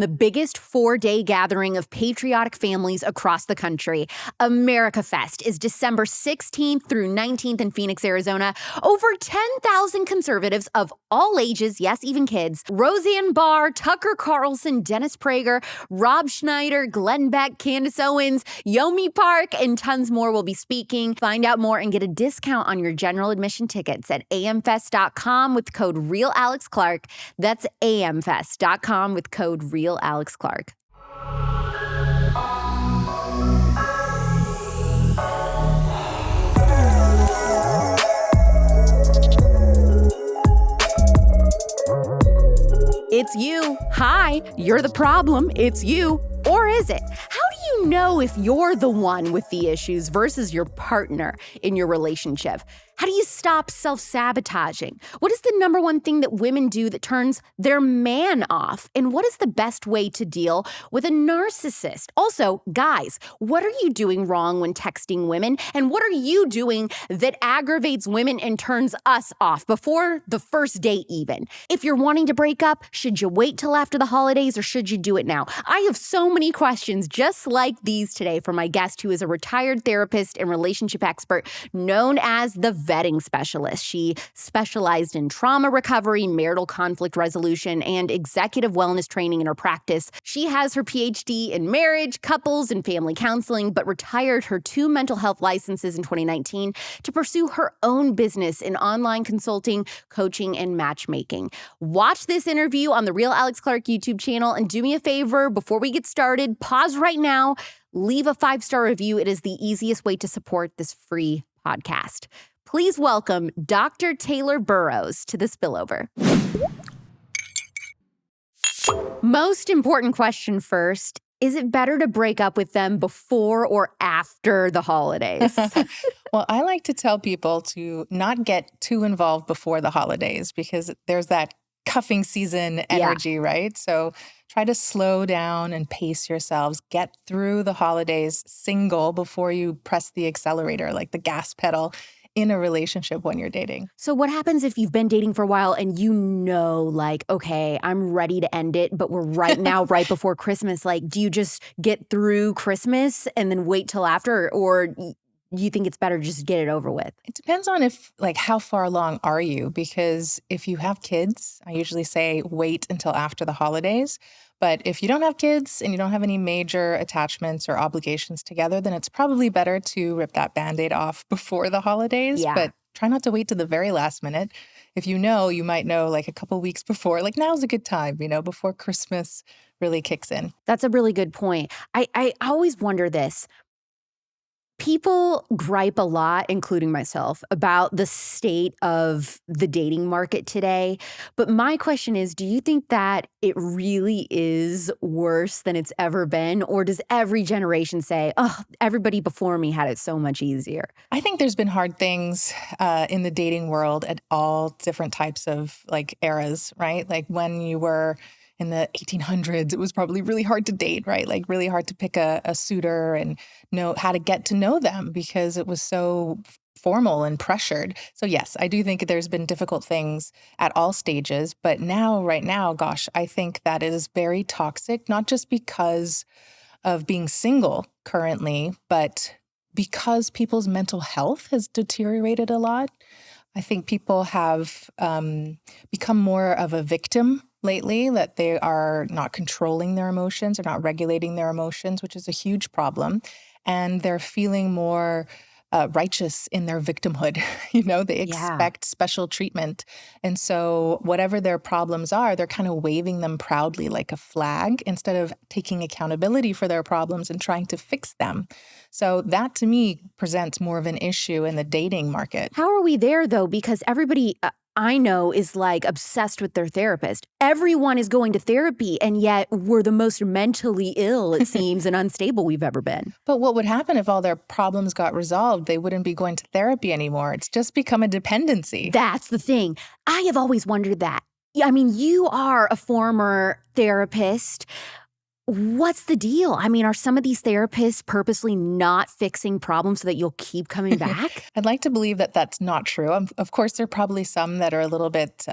the biggest 4-day gathering of patriotic families across the country. America Fest is December 16th through 19th in Phoenix, Arizona. Over 10,000 conservatives of all ages, yes, even kids, Roseanne Barr, Tucker Carlson, Dennis Prager, Rob Schneider, Glenn Beck, Candace Owens, Yomi Park, and tons more will be speaking. Find out more and get a discount on your general admission tickets at amfest.com with code REALALEXClark. That's amfest.com with code REALALEXClark. It's you. Hi, you're the problem. It's you. Or is it? How do you know if you're the one with the issues versus your partner in your relationship? How do you stop self-sabotaging? What is the number one thing that women do that turns their man off? And what is the best way to deal with a narcissist? Also, guys, what are you doing wrong when texting women? And what are you doing that aggravates women and turns us off before the first date even? If you're wanting to break up, should you wait till after the holidays or should you do it now? I have so many questions just like these today from my guest, who is a retired therapist and relationship expert known as the vetting specialist. She specialized in trauma recovery, marital conflict resolution, and executive wellness training in her practice. She has her PhD in marriage, couples, and family counseling, but retired her 2 mental health licenses in 2019 to pursue her own business in online consulting, coaching, and matchmaking. Watch this interview on the Real Alex Clark YouTube channel, and do me a favor, before we get started, pause right now, leave a 5-star review. It is the easiest way to support this free podcast. Please welcome Dr. Taylor Burrowes to the Spillover. Most important question first. Is it better to break up with them before or after the holidays? Well, I like to tell people to not get too involved before the holidays because there's that cuffing season energy, right? So try to slow down and pace yourselves. Get through the holidays single before you press the accelerator, like the gas pedal, in a relationship when you're dating. So what happens if you've been dating for a while and you know, like, okay, I'm ready to end it, but we're right now, right before Christmas? Like, do you just get through Christmas and then wait till after, or do you think it's better to just get it over with? It depends on how far along are you? Because if you have kids, I usually say wait until after the holidays. But if you don't have kids and you don't have any major attachments or obligations together, then it's probably better to rip that Band-Aid off before the holidays. Yeah. But try not to wait to the very last minute. If you know, you might know like a couple weeks before, like now's a good time, before Christmas really kicks in. That's a really good point. I always wonder this. People gripe a lot, including myself, about the state of the dating market today. But my question is, do you think that it really is worse than it's ever been? Or does every generation say, oh, everybody before me had it so much easier? I think there's been hard things in the dating world at all different types of eras, right? Like when you were in the 1800s, it was probably really hard to date, right? Like really hard to pick a suitor and know how to get to know them because it was so formal and pressured. So yes, I do think there's been difficult things at all stages. But right now, gosh, I think that is very toxic, not just because of being single currently, but because people's mental health has deteriorated a lot. I think people have become more of a victim lately, that they are not controlling their emotions or not regulating their emotions, which is a huge problem. And they're feeling more righteous in their victimhood. They expect special treatment. And so whatever their problems are, they're kind of waving them proudly like a flag instead of taking accountability for their problems and trying to fix them. So that to me presents more of an issue in the dating market. How are we there though? Because everybody I know is like obsessed with their therapist. Everyone is going to therapy, and yet we're the most mentally ill, it seems, and unstable we've ever been. But what would happen if all their problems got resolved? They wouldn't be going to therapy anymore. It's just become a dependency. That's the thing. I have always wondered that. I mean, you are a former therapist. what's the deal? I mean, are some of these therapists purposely not fixing problems so that you'll keep coming back? I'd like to believe that that's not true. Of course, there are probably some that are a little bit,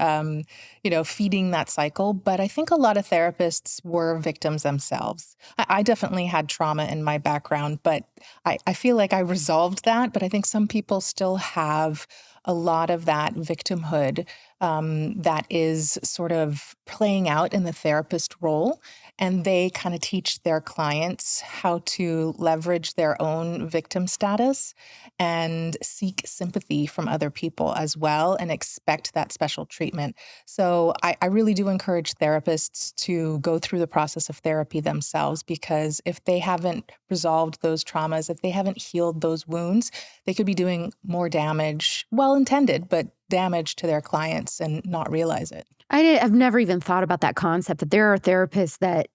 feeding that cycle. But I think a lot of therapists were victims themselves. I definitely had trauma in my background, but I feel like I resolved that. But I think some people still have a lot of that victimhood that is sort of playing out in the therapist role. And they kind of teach their clients how to leverage their own victim status and seek sympathy from other people as well and expect that special treatment. So I really do encourage therapists to go through the process of therapy themselves, because if they haven't resolved those traumas, if they haven't healed those wounds, they could be doing more damage, well-intended, but damage to their clients and not realize it. I've never even thought about that concept, that there are therapists that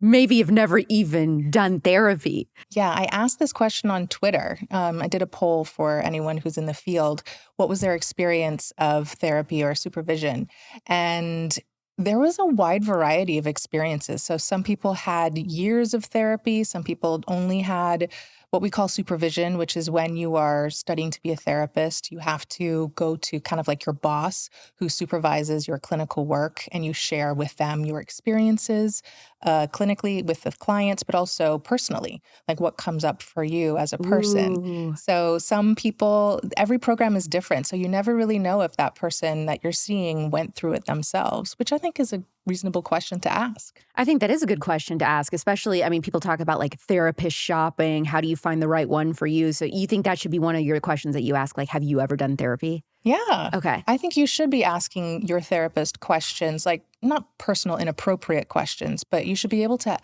maybe have never even done therapy. Yeah, I asked this question on Twitter. I did a poll for anyone who's in the field. What was their experience of therapy or supervision? And there was a wide variety of experiences. So some people had years of therapy. Some people only had what we call supervision, which is when you are studying to be a therapist. You have to go to kind of like your boss who supervises your clinical work, and you share with them your experiences clinically with the clients, but also personally, like what comes up for you as a person. Ooh. So some people, every program is different. So you never really know if that person that you're seeing went through it themselves, which I think is a reasonable question to ask. I think that is a good question to ask, especially, I mean, people talk about like therapist shopping. How do you find the right one for you? So you think that should be one of your questions that you ask, like, have you ever done therapy? Yeah. Okay. I think you should be asking your therapist questions, like not personal, inappropriate questions, but you should be able to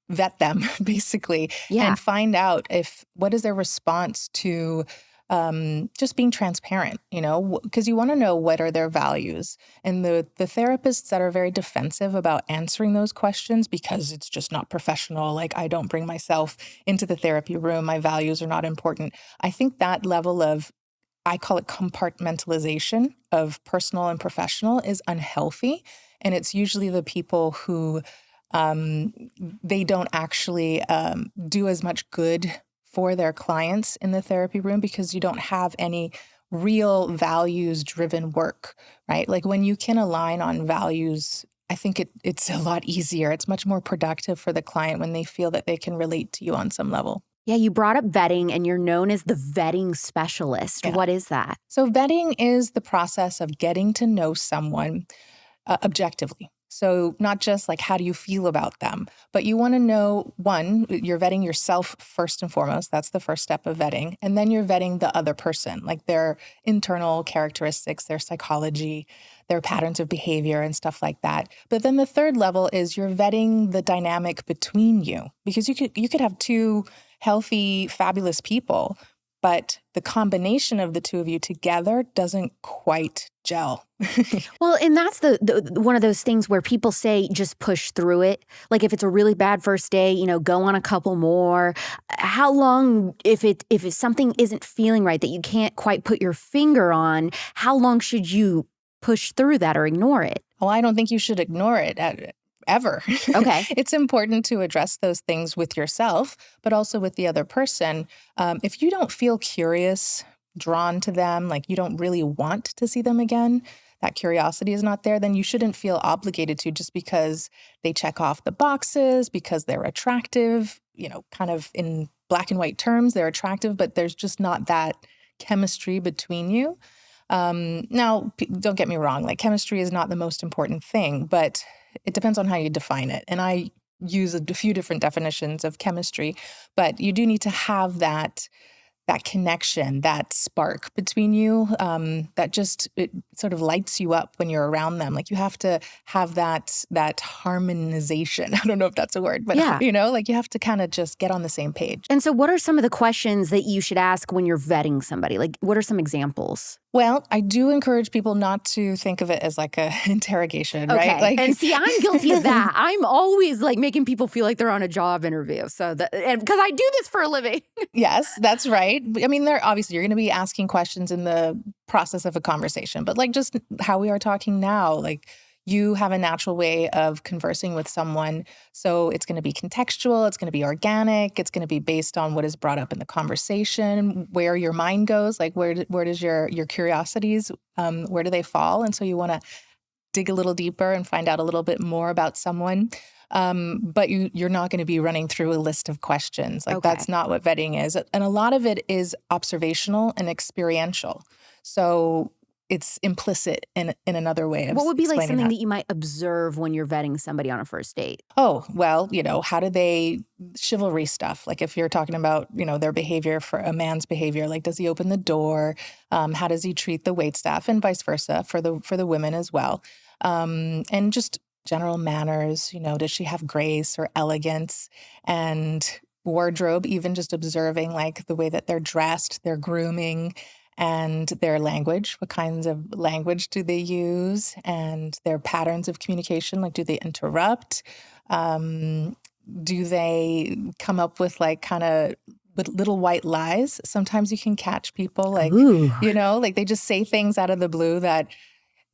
vet them basically Yeah. and find out what is their response to just being transparent, because you want to know what are their values. And the therapists that are very defensive about answering those questions because it's just not professional, like I don't bring myself into the therapy room, my values are not important. I think that level of, I call it compartmentalization of personal and professional, is unhealthy. And it's usually the people who they don't actually do as much good for their clients in the therapy room, because you don't have any real values-driven work, right? Like when you can align on values, I think it's a lot easier. It's much more productive for the client when they feel that they can relate to you on some level. Yeah, you brought up vetting, and you're known as the vetting specialist. Yeah. What is that? So vetting is the process of getting to know someone objectively. So not just like, how do you feel about them, but you want to know, one, you're vetting yourself first and foremost. That's the first step of vetting. And then you're vetting the other person, like their internal characteristics, their psychology, their patterns of behavior and stuff like that. But then the third level is you're vetting the dynamic between you, because you could have two healthy, fabulous people, but the combination of the two of you together doesn't quite gel. Well, and that's the one of those things where people say just push through it. Like if it's a really bad first day, go on a couple more. How long, if something isn't feeling right that you can't quite put your finger on, how long should you push through that or ignore it? Well, I don't think you should ignore it ever. Okay. It's important to address those things with yourself, but also with the other person. If you don't feel curious, drawn to them, like you don't really want to see them again, that curiosity is not there, then you shouldn't feel obligated to, just because they check off the boxes, because they're attractive, kind of in black and white terms, they're attractive, but there's just not that chemistry between you. Now, don't get me wrong, like chemistry is not the most important thing, but it depends on how you define it. And I use a few different definitions of chemistry, but you do need to have that connection, that spark between you, that just, it sort of lights you up when you're around them. Like you have to have that harmonization. I don't know if that's a word, but Yeah. like you have to kind of just get on the same page. And so what are some of the questions that you should ask when you're vetting somebody? Like what are some examples? Well, I do encourage people not to think of it as like a interrogation, Okay. right? Like, And see, I'm guilty of that. I'm always like making people feel like they're on a job interview. So because I do this for a living. yes, that's right. I mean, obviously you're going to be asking questions in the process of a conversation, but like just how we are talking now, like you have a natural way of conversing with someone. So it's going to be contextual, it's going to be organic, it's going to be based on what is brought up in the conversation, where your mind goes, like where does your curiosities, where do they fall? And so you want to dig a little deeper and find out a little bit more about someone. But you're not going to be running through a list of questions. Like that's not what vetting is. And a lot of it is observational and experiential. So it's implicit in another way of what would be like something that you might observe when you're vetting somebody on a first date? Oh, well, how do they chivalry stuff? Like if you're talking about, their behavior, for a man's behavior, like does he open the door? How does he treat the waitstaff, and vice versa for the women as well? And just general manners, does she have grace or elegance? And wardrobe, even just observing like the way that they're dressed, their grooming, and their language. What kinds of language do they use? And their patterns of communication, like do they interrupt? Do they come up with like kind of with little white lies? Sometimes you can catch people like, like they just say things out of the blue that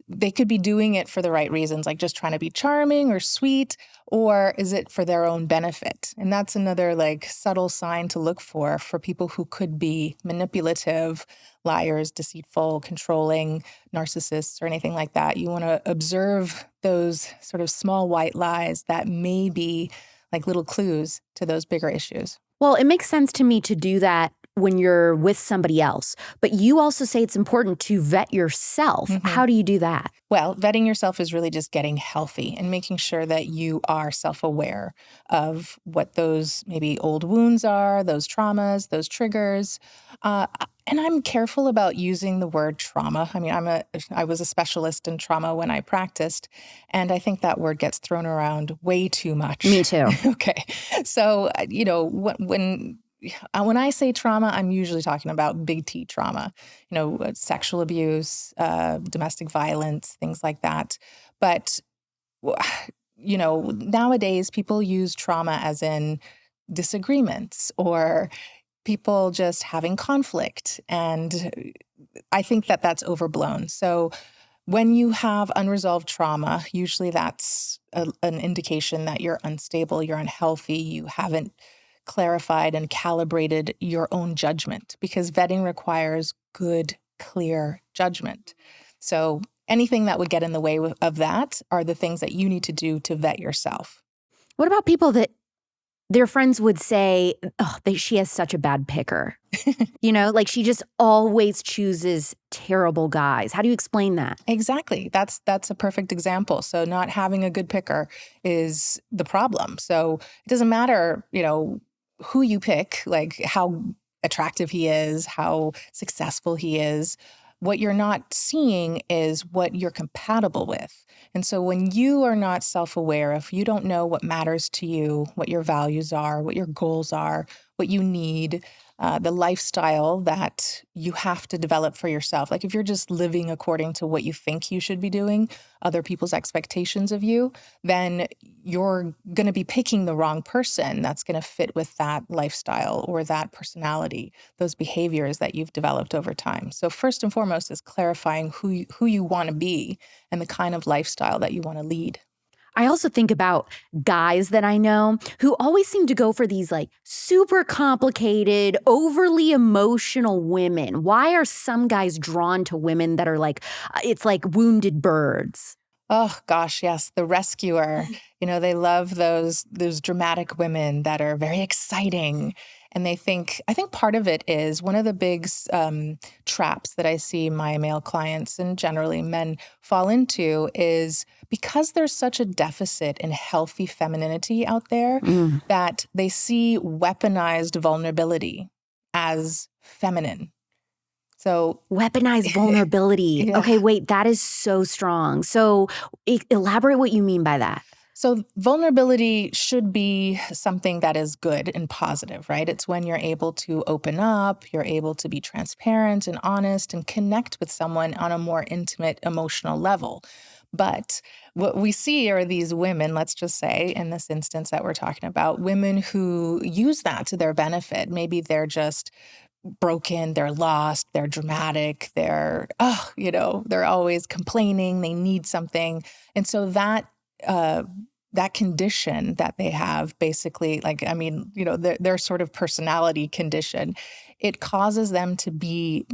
they could be doing it for the right reasons, like just trying to be charming or sweet, or is it for their own benefit? And that's another like subtle sign to look for people who could be manipulative, liars, deceitful, controlling, narcissists, or anything like that. You want to observe those sort of small white lies that may be like little clues to those bigger issues. Well, it makes sense to me to do that when you're with somebody else. But you also say it's important to vet yourself. Mm-hmm. How do you do that? Well, vetting yourself is really just getting healthy and making sure that you are self-aware of what those maybe old wounds are, those traumas, those triggers. And I'm careful about using the word trauma. I mean, I was a specialist in trauma when I practiced, and I think that word gets thrown around way too much. Me too. Okay. So, when I say trauma, I'm usually talking about big T trauma, sexual abuse, domestic violence, things like that. But, nowadays people use trauma as in disagreements or people just having conflict. And I think that that's overblown. So when you have unresolved trauma, usually that's an indication that you're unstable, you're unhealthy, you haven't clarified and calibrated your own judgment, because vetting requires good, clear judgment. So anything that would get in the way of that are the things that you need to do to vet yourself. What about people that their friends would say, she has such a bad picker? Like she just always chooses terrible guys. How do you explain that? Exactly. That's a perfect example. So not having a good picker is the problem. So it doesn't matter, who you pick, like how attractive he is, how successful he is. What you're not seeing is what you're compatible with. And so when you are not self-aware, if you don't know what matters to you, what your values are, what your goals are, what you need, the lifestyle that you have to develop for yourself. Like if you're just living according to what you think you should be doing, other people's expectations of you, then you're going to be picking the wrong person that's going to fit with that lifestyle or that personality, those behaviors that you've developed over time. So first and foremost is clarifying who you want to be and the kind of lifestyle that you want to lead. I also think about guys that I know who always seem to go for these like super complicated, overly emotional women. Why are some guys drawn to women that are like, it's like wounded birds? Oh, gosh, yes. The rescuer. They love those dramatic women that are very exciting. And I think part of it is one of the big traps that I see my male clients and generally men fall into is because there's such a deficit in healthy femininity out there that they see weaponized vulnerability as feminine. So weaponized vulnerability. Yeah. Okay, wait, that is so strong. So elaborate what you mean by that. So vulnerability should be something that is good and positive, right? It's when you're able to open up, you're able to be transparent and honest and connect with someone on a more intimate emotional level. But what we see are these women, let's just say in this instance that we're talking about, women who use that to their benefit. Maybe they're just broken, they're lost, they're dramatic, they're always complaining, they need something. And so that condition that they have, basically, their sort of personality condition, it causes them to be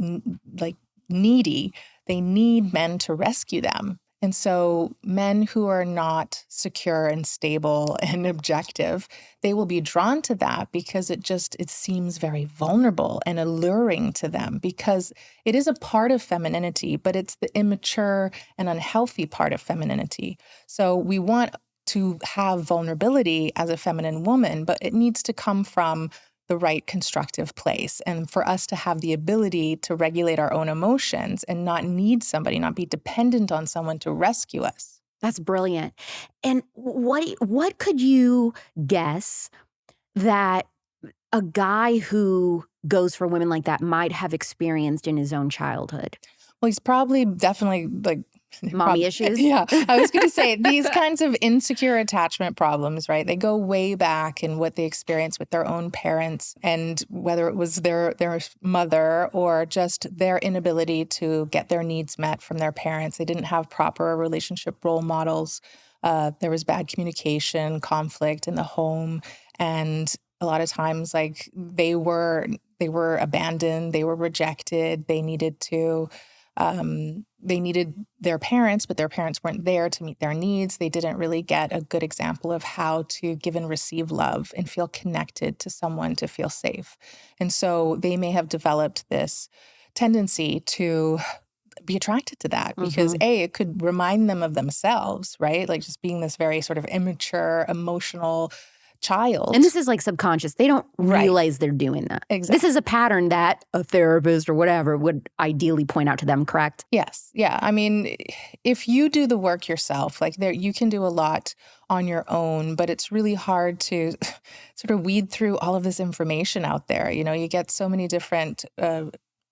needy. They need men to rescue them. And so men who are not secure and stable and objective, they will be drawn to that because it seems very vulnerable and alluring to them, because it is a part of femininity, but it's the immature and unhealthy part of femininity. So we want to have vulnerability as a feminine woman, but it needs to come from the right constructive place, and for us to have the ability to regulate our own emotions and not need somebody, not be dependent on someone to rescue us. That's brilliant. And what could you guess that a guy who goes for women like that might have experienced in his own childhood? Well, he's definitely mommy issues? Yeah. I was going to say these kinds of insecure attachment problems, right? They go way back in what they experienced with their own parents, and whether it was their mother or just their inability to get their needs met from their parents. They didn't have proper relationship role models. There was bad communication, conflict in the home, and a lot of times they were abandoned, they were rejected, they needed their parents, but their parents weren't there to meet their needs. They didn't really get a good example of how to give and receive love and feel connected to someone to feel safe. And so they may have developed this tendency to be attracted to that because it could remind them of themselves, right? Like just being this very sort of immature, emotional child. And this is subconscious. They don't realize they're doing that. Exactly. This is a pattern that a therapist or whatever would ideally point out to them, correct? Yes. Yeah. I mean, if you do the work yourself, you can do a lot on your own, but it's really hard to sort of weed through all of this information out there. You get so many different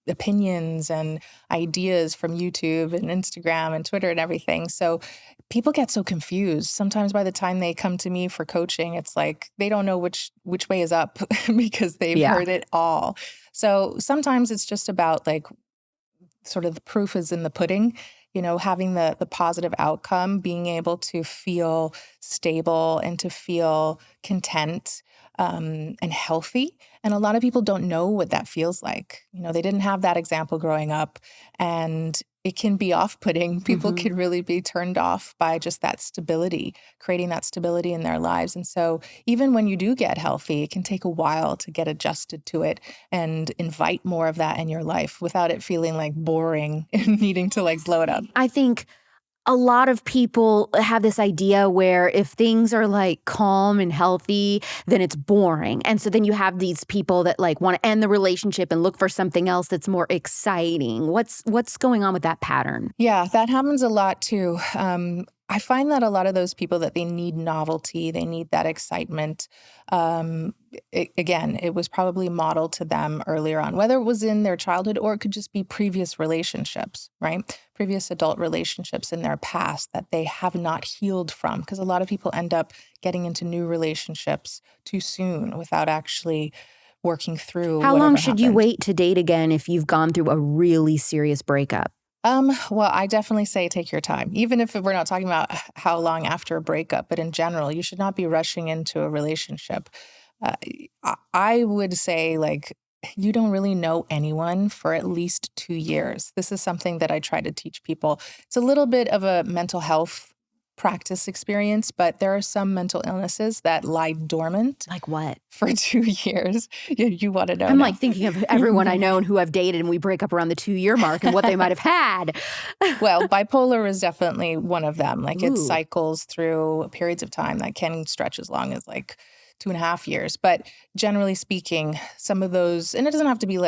opinions and ideas from YouTube and Instagram and Twitter and everything. So people get so confused. Sometimes by the time they come to me for coaching, it's like they don't know which way is up because they've heard it all. So sometimes it's just about sort of the proof is in the pudding, having the positive outcome, being able to feel stable and to feel content and healthy. And a lot of people don't know what that feels like. They didn't have that example growing up, and it can be off-putting. People can really be turned off by just that stability, creating that stability in their lives. And so even when you do get healthy, it can take a while to get adjusted to it and invite more of that in your life without it feeling boring and needing to blow it up. I think a lot of people have this idea where if things are calm and healthy, then it's boring. And so then you have these people that want to end the relationship and look for something else that's more exciting. What's going on with that pattern? Yeah, that happens a lot too. I find that a lot of those people that they need novelty, they need that excitement. It was probably modeled to them earlier on, whether it was in their childhood or it could just be previous relationships, right? Previous adult relationships in their past that they have not healed from, because a lot of people end up getting into new relationships too soon without actually working through. How long should you wait to date again if you've gone through a really serious breakup? Well, I definitely say take your time, even if we're not talking about how long after a breakup, but in general, you should not be rushing into a relationship. I would say you don't really know anyone for at least 2 years. This is something that I try to teach people. It's a little bit of a mental health practice experience, but there are some mental illnesses that lie dormant. Like what? For 2 years. You want to know. I'm thinking of everyone I know and who I've dated and we break up around the 2-year mark and what they might have had. Well, bipolar is definitely one of them. It cycles through periods of time that can stretch as long as 2.5 years. But generally speaking, some of those, and it doesn't have to be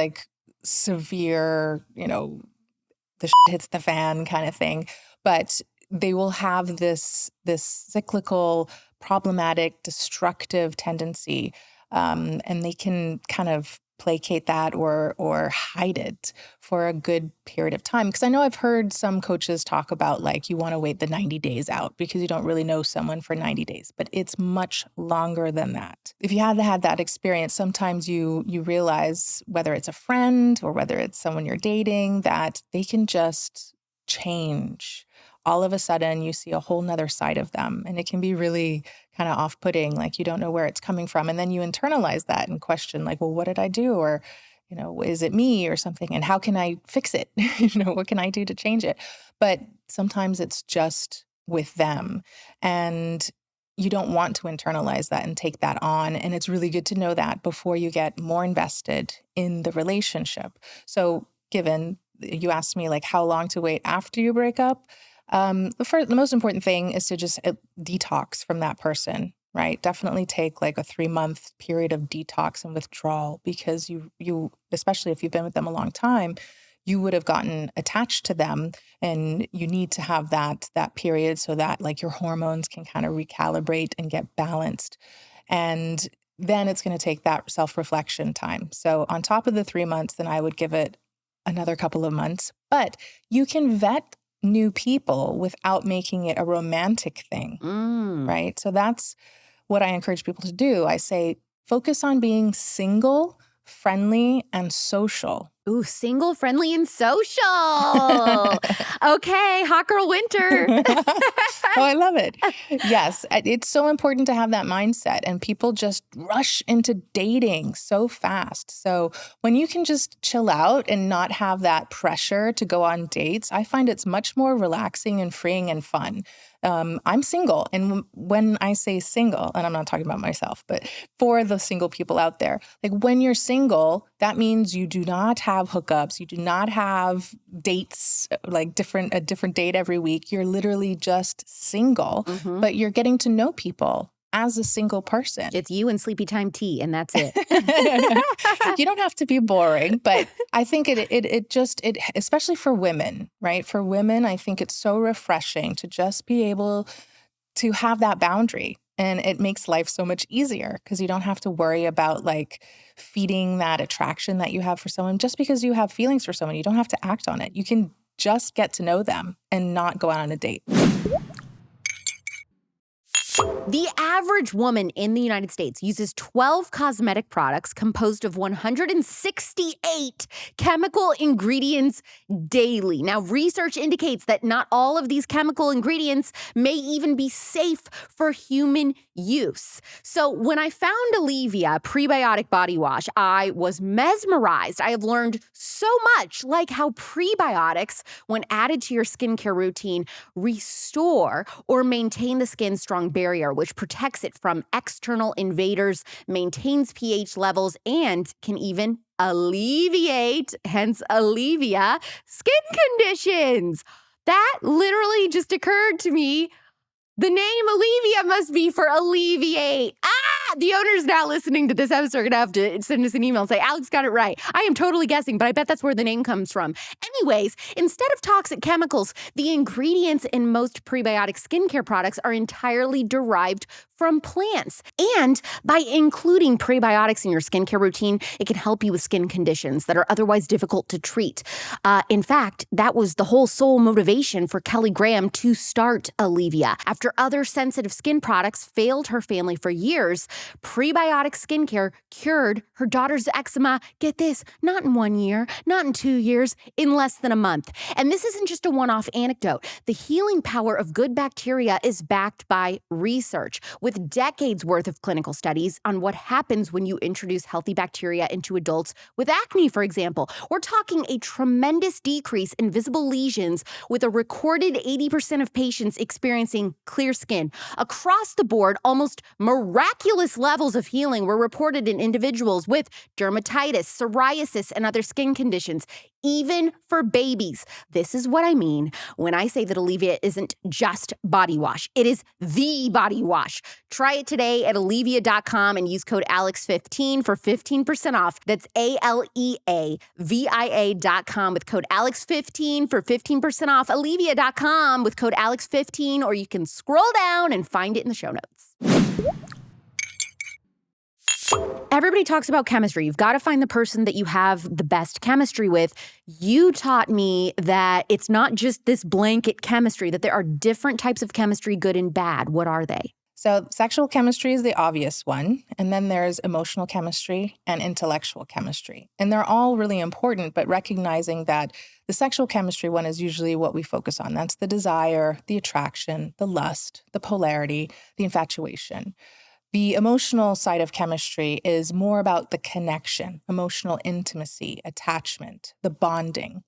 severe, the shit hits the fan kind of thing, but they will have this cyclical, problematic, destructive tendency, and they can kind of placate that or hide it for a good period of time. Because I know I've heard some coaches talk about like you want to wait the 90 days out because you don't really know someone for 90 days, but it's much longer than that. If you have had that experience, sometimes you realize whether it's a friend or whether it's someone you're dating that they can just change. All of a sudden you see a whole nother side of them, and it can be really kind of off-putting, like you don't know where it's coming from. And then you internalize that and question like, well, what did I do? Or, is it me or something? And how can I fix it? What can I do to change it? But sometimes it's just with them. And you don't want to internalize that and take that on. And it's really good to know that before you get more invested in the relationship. So given you asked me like how long to wait after you break up, the most important thing is to just detox from that person, right? Definitely take like a 3-month period of detox and withdrawal, because you, especially if you've been with them a long time, you would have gotten attached to them, and you need to have that period so that like your hormones can kind of recalibrate and get balanced. And then it's going to take that self-reflection time. So on top of the 3 months, then I would give it another couple of months. But you can vet new people without making it a romantic thing, right? So that's what I encourage people to do. I say, focus on being single, friendly, and social. Ooh, single, friendly, and social. Okay, hot girl winter. Oh, I love it. Yes, it's so important to have that mindset, and people just rush into dating so fast. So when you can just chill out and not have that pressure to go on dates, I find it's much more relaxing and freeing and fun. I'm single, and when I say single, and I'm not talking about myself, but for the single people out there, like when you're single, that means you do not have hookups, you do not have dates, like a different date every week. You're literally just single, but you're getting to know people as a single person. It's you and sleepy time tea, and that's it. You don't have to be boring, but I think it especially for women, right? For women, I think it's so refreshing to just be able to have that boundary. And it makes life so much easier because you don't have to worry about like feeding that attraction that you have for someone. Just because you have feelings for someone, you don't have to act on it. You can just get to know them and not go out on a date. The average woman in the United States uses 12 cosmetic products composed of 168 chemical ingredients daily. Now, research indicates that not all of these chemical ingredients may even be safe for human use. So when I found ALEAVIA prebiotic body wash, I was mesmerized. I have learned so much, like how prebiotics, when added to your skincare routine, restore or maintain the skin's strong barrier, which protects it from external invaders, maintains pH levels, and can even alleviate, hence ALEAVIA, skin conditions. That literally just occurred to me. The name ALEAVIA must be for alleviate. The owner's now listening to this episode are going to have to send us an email and say, Alex got it right. I am totally guessing, but I bet that's where the name comes from. Anyways, instead of toxic chemicals, the ingredients in most prebiotic skincare products are entirely derived from plants. And by including prebiotics in your skincare routine, it can help you with skin conditions that are otherwise difficult to treat. In fact, that was the whole sole motivation for Kelly Graham to start ALEAVIA. After other sensitive skin products failed her family for years, prebiotic skincare cured her daughter's eczema, get this, not in 1 year, not in 2 years, in less than a month. And this isn't just a one-off anecdote. The healing power of good bacteria is backed by research, with decades worth of clinical studies on what happens when you introduce healthy bacteria into adults with acne, for example. We're talking a tremendous decrease in visible lesions, with a recorded 80% of patients experiencing clear skin. Across the board, almost miraculous levels of healing were reported in individuals with dermatitis, psoriasis, and other skin conditions, even for babies. This is what I mean when I say that ALEAVIA isn't just body wash. It is the body wash. Try it today at ALEAVIA.com and use code ALEX15 for 15% off. That's ALEAVIA.com with code ALEX15 for 15% off. ALEAVIA.com with code ALEX15, or you can scroll down and find it in the show notes. everybody talks about chemistry. You've got to find the person that you have the best chemistry with. You taught me that it's not just this blanket chemistry, that there are different types of chemistry, good and bad. What are they? So sexual chemistry is the obvious one, and then there's emotional chemistry and intellectual chemistry. And they're all really important, but recognizing that the sexual chemistry one is usually what we focus on. That's the desire, the attraction, the lust, the polarity, the infatuation. The emotional side of chemistry is more about the connection, emotional intimacy, attachment, the bonding.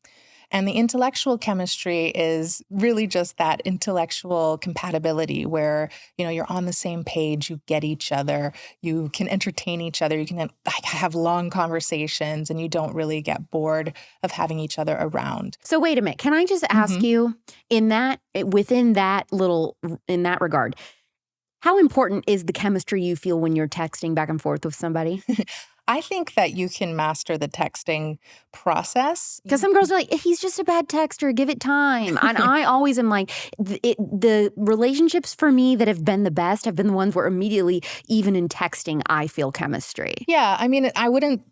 And the intellectual chemistry is really just that intellectual compatibility where, you're on the same page, you get each other, you can entertain each other, you can have long conversations, and you don't really get bored of having each other around. So wait a minute. Can I just ask you in that regard, how important is the chemistry you feel when you're texting back and forth with somebody? I think that you can master the texting process. Because some girls are like, he's just a bad texter, give it time. And I always am like, the relationships for me that have been the best have been the ones where immediately, even in texting, I feel chemistry. Yeah, I mean, I wouldn't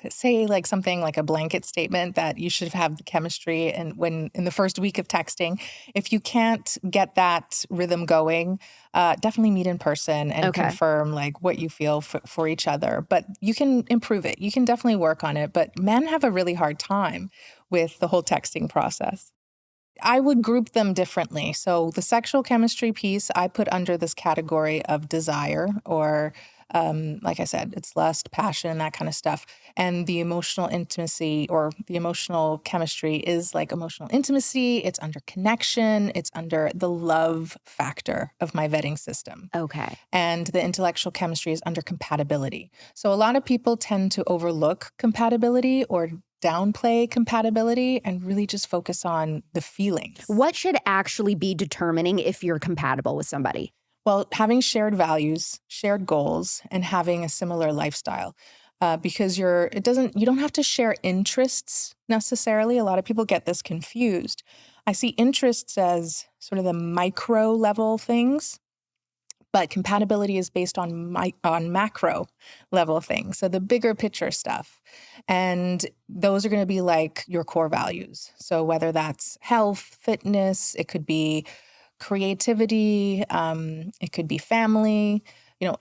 say like something like a blanket statement that you should have the chemistry in the first week of texting. If you can't get that rhythm going, definitely meet in person and confirm like what you feel for each other. But you can improve it. You can definitely work on it. But men have a really hard time with the whole texting process. I would group them differently. So the sexual chemistry piece, I put under this category of desire or like I said, it's lust, passion, that kind of stuff. And the emotional intimacy or the emotional chemistry is like emotional intimacy. It's under connection. It's under the love factor of my vetting system. Okay. And the intellectual chemistry is under compatibility. So a lot of people tend to overlook compatibility or downplay compatibility and really just focus on the feelings. What should actually be determining if you're compatible with somebody? Well, having shared values, shared goals, and having a similar lifestyle. Because you don't have to share interests necessarily. A lot of people get this confused. I see interests as sort of the micro level things, but compatibility is based on macro level things. So the bigger picture stuff. And those are going to be like your core values. So whether that's health, fitness, it could be creativity, it could be family,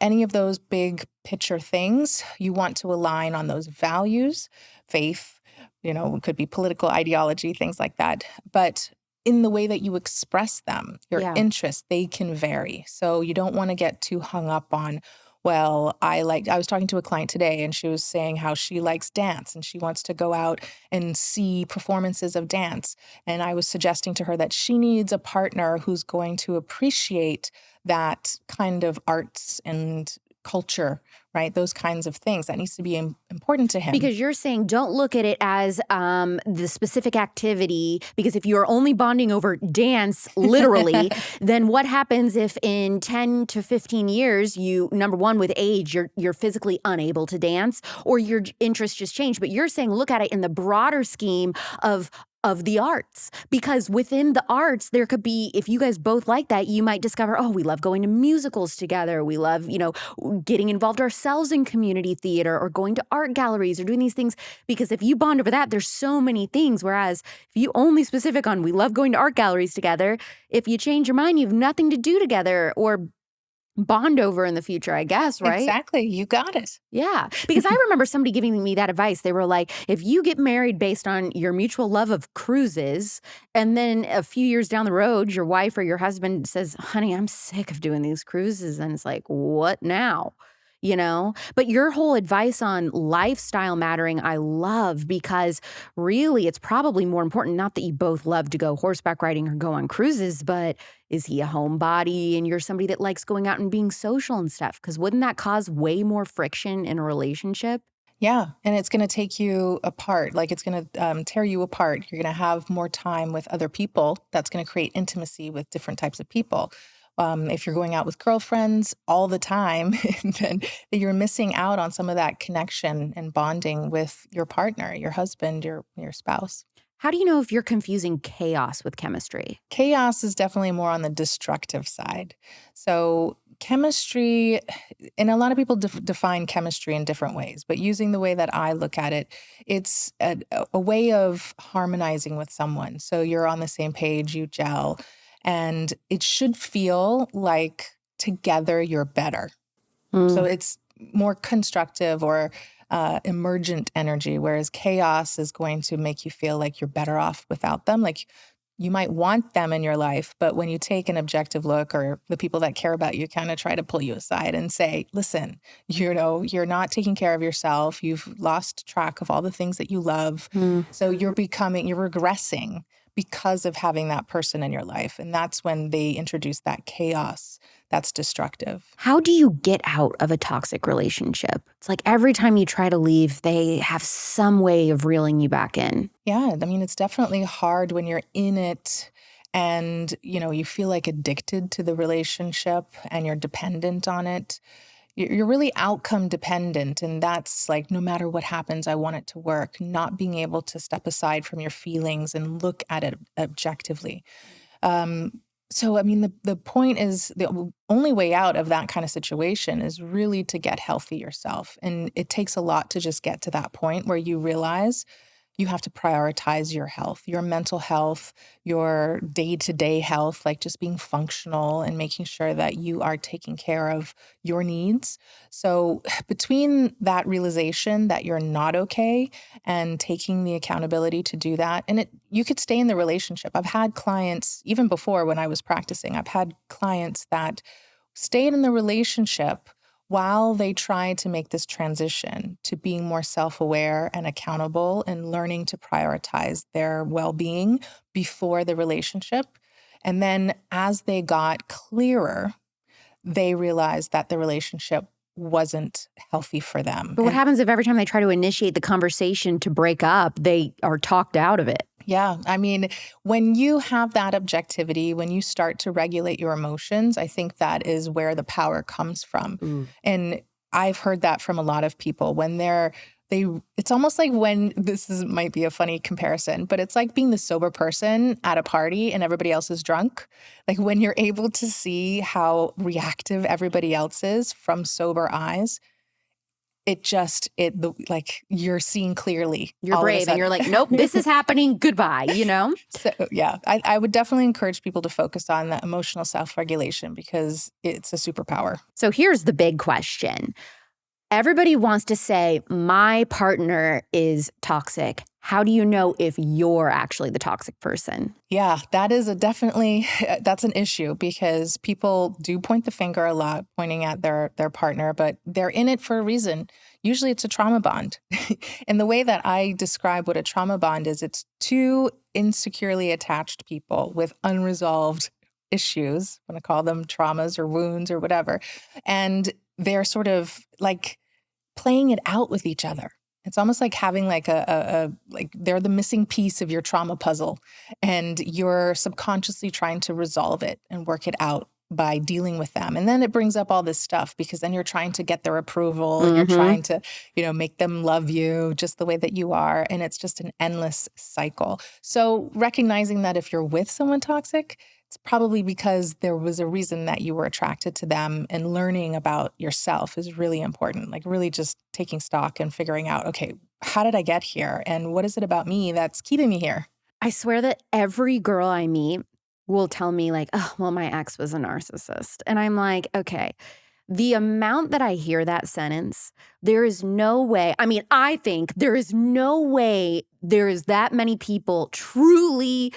any of those big picture things, you want to align on those values, faith, it could be political ideology, things like that. But in the way that you express them, your interests, they can vary. So you don't want to get too hung up on, well, I was talking to a client today and she was saying how she likes dance and she wants to go out and see performances of dance. And I was suggesting to her that she needs a partner who's going to appreciate that kind of arts and culture, right? Those kinds of things. That needs to be important to him. Because you're saying don't look at it as the specific activity, because if you're only bonding over dance, literally, then what happens if in 10 to 15 years, number one, with age, you're physically unable to dance or your interests just change. But you're saying look at it in the broader scheme of the arts, because within the arts, there could be, if you guys both like that, you might discover, oh, we love going to musicals together. We love, getting involved ourselves in community theater or going to art galleries or doing these things. Because if you bond over that, there's so many things. Whereas if you only specific on, we love going to art galleries together, if you change your mind, you have nothing to do together or bond over in the future, I guess, right? Exactly. You got it. Yeah. Because I remember somebody giving me that advice. They were like, if you get married based on your mutual love of cruises, and then a few years down the road, your wife or your husband says, honey, I'm sick of doing these cruises. And it's like, what now? But your whole advice on lifestyle mattering, I love, because really it's probably more important, not that you both love to go horseback riding or go on cruises, but is he a homebody and you're somebody that likes going out and being social and stuff? Because wouldn't that cause way more friction in a relationship? Yeah. And it's going to take you apart. Like it's going to tear you apart. You're going to have more time with other people. That's going to create intimacy with different types of people. If you're going out with girlfriends all the time, then you're missing out on some of that connection and bonding with your partner, your husband, your spouse. How do you know if you're confusing chaos with chemistry? Chaos is definitely more on the destructive side. So chemistry, and a lot of people define chemistry in different ways, but using the way that I look at it, it's a way of harmonizing with someone. So you're on the same page, you gel, and it should feel like together you're better. So it's more constructive or emergent energy, whereas chaos is going to make you feel like you're better off without them. Like you might want them in your life, but when you take an objective look, or the people that care about you kind of try to pull you aside and say, listen, you're not taking care of yourself. You've lost track of all the things that you love. So you're regressing because of having that person in your life. And that's when they introduce that chaos that's destructive. How do you get out of a toxic relationship? It's like every time you try to leave, they have some way of reeling you back in. Yeah, I mean, it's definitely hard when you're in it and, you feel like addicted to the relationship and you're dependent on it. You're really outcome dependent. And that's like, no matter what happens, I want it to work. Not being able to step aside from your feelings and look at it objectively. So, I mean, the point is the only way out of that kind of situation is really to get healthy yourself. And it takes a lot to just get to that point where you realize you have to prioritize your health, your mental health, your day-to-day health, like just being functional and making sure that you are taking care of your needs. So between that realization that you're not okay and taking the accountability to do that, and you could stay in the relationship. I've had clients, even before when I was practicing, I've had clients that stayed in the relationship while they try to make this transition to being more self-aware and accountable and learning to prioritize their well-being before the relationship. And then as they got clearer, they realized that the relationship wasn't healthy for them. But what happens if every time they try to initiate the conversation to break up, they are talked out of it? Yeah. I mean, when you have that objectivity, when you start to regulate your emotions, I think that is where the power comes from. And I've heard that from a lot of people when it's almost like when might be a funny comparison, but it's like being the sober person at a party and everybody else is drunk. Like when you're able to see how reactive everybody else is from sober eyes, like you're seeing clearly. You're brave and you're like, nope, this is happening. Goodbye, So yeah, I would definitely encourage people to focus on that emotional self-regulation because it's a superpower. So here's the big question. Everybody wants to say, my partner is toxic. How do you know if you're actually the toxic person? Yeah, that's an issue because people do point the finger a lot, pointing at their partner, but they're in it for a reason. Usually it's a trauma bond. And the way that I describe what a trauma bond is, it's two insecurely attached people with unresolved issues. I'm going to call them traumas or wounds or whatever. And they're sort of like playing it out with each other. It's almost like having like they're the missing piece of your trauma puzzle and you're subconsciously trying to resolve it and work it out by dealing with them. And then it brings up all this stuff because then you're trying to get their approval and you're trying to, make them love you just the way that you are. And it's just an endless cycle. So recognizing that if you're with someone toxic, it's probably because there was a reason that you were attracted to them, and learning about yourself is really important. Like really just taking stock and figuring out, okay, how did I get here? And what is it about me that's keeping me here? I swear that every girl I meet will tell me like, oh, well, my ex was a narcissist. And I'm like, okay, the amount that I hear that sentence, there is no way. I mean, I think there is no way there is that many people truly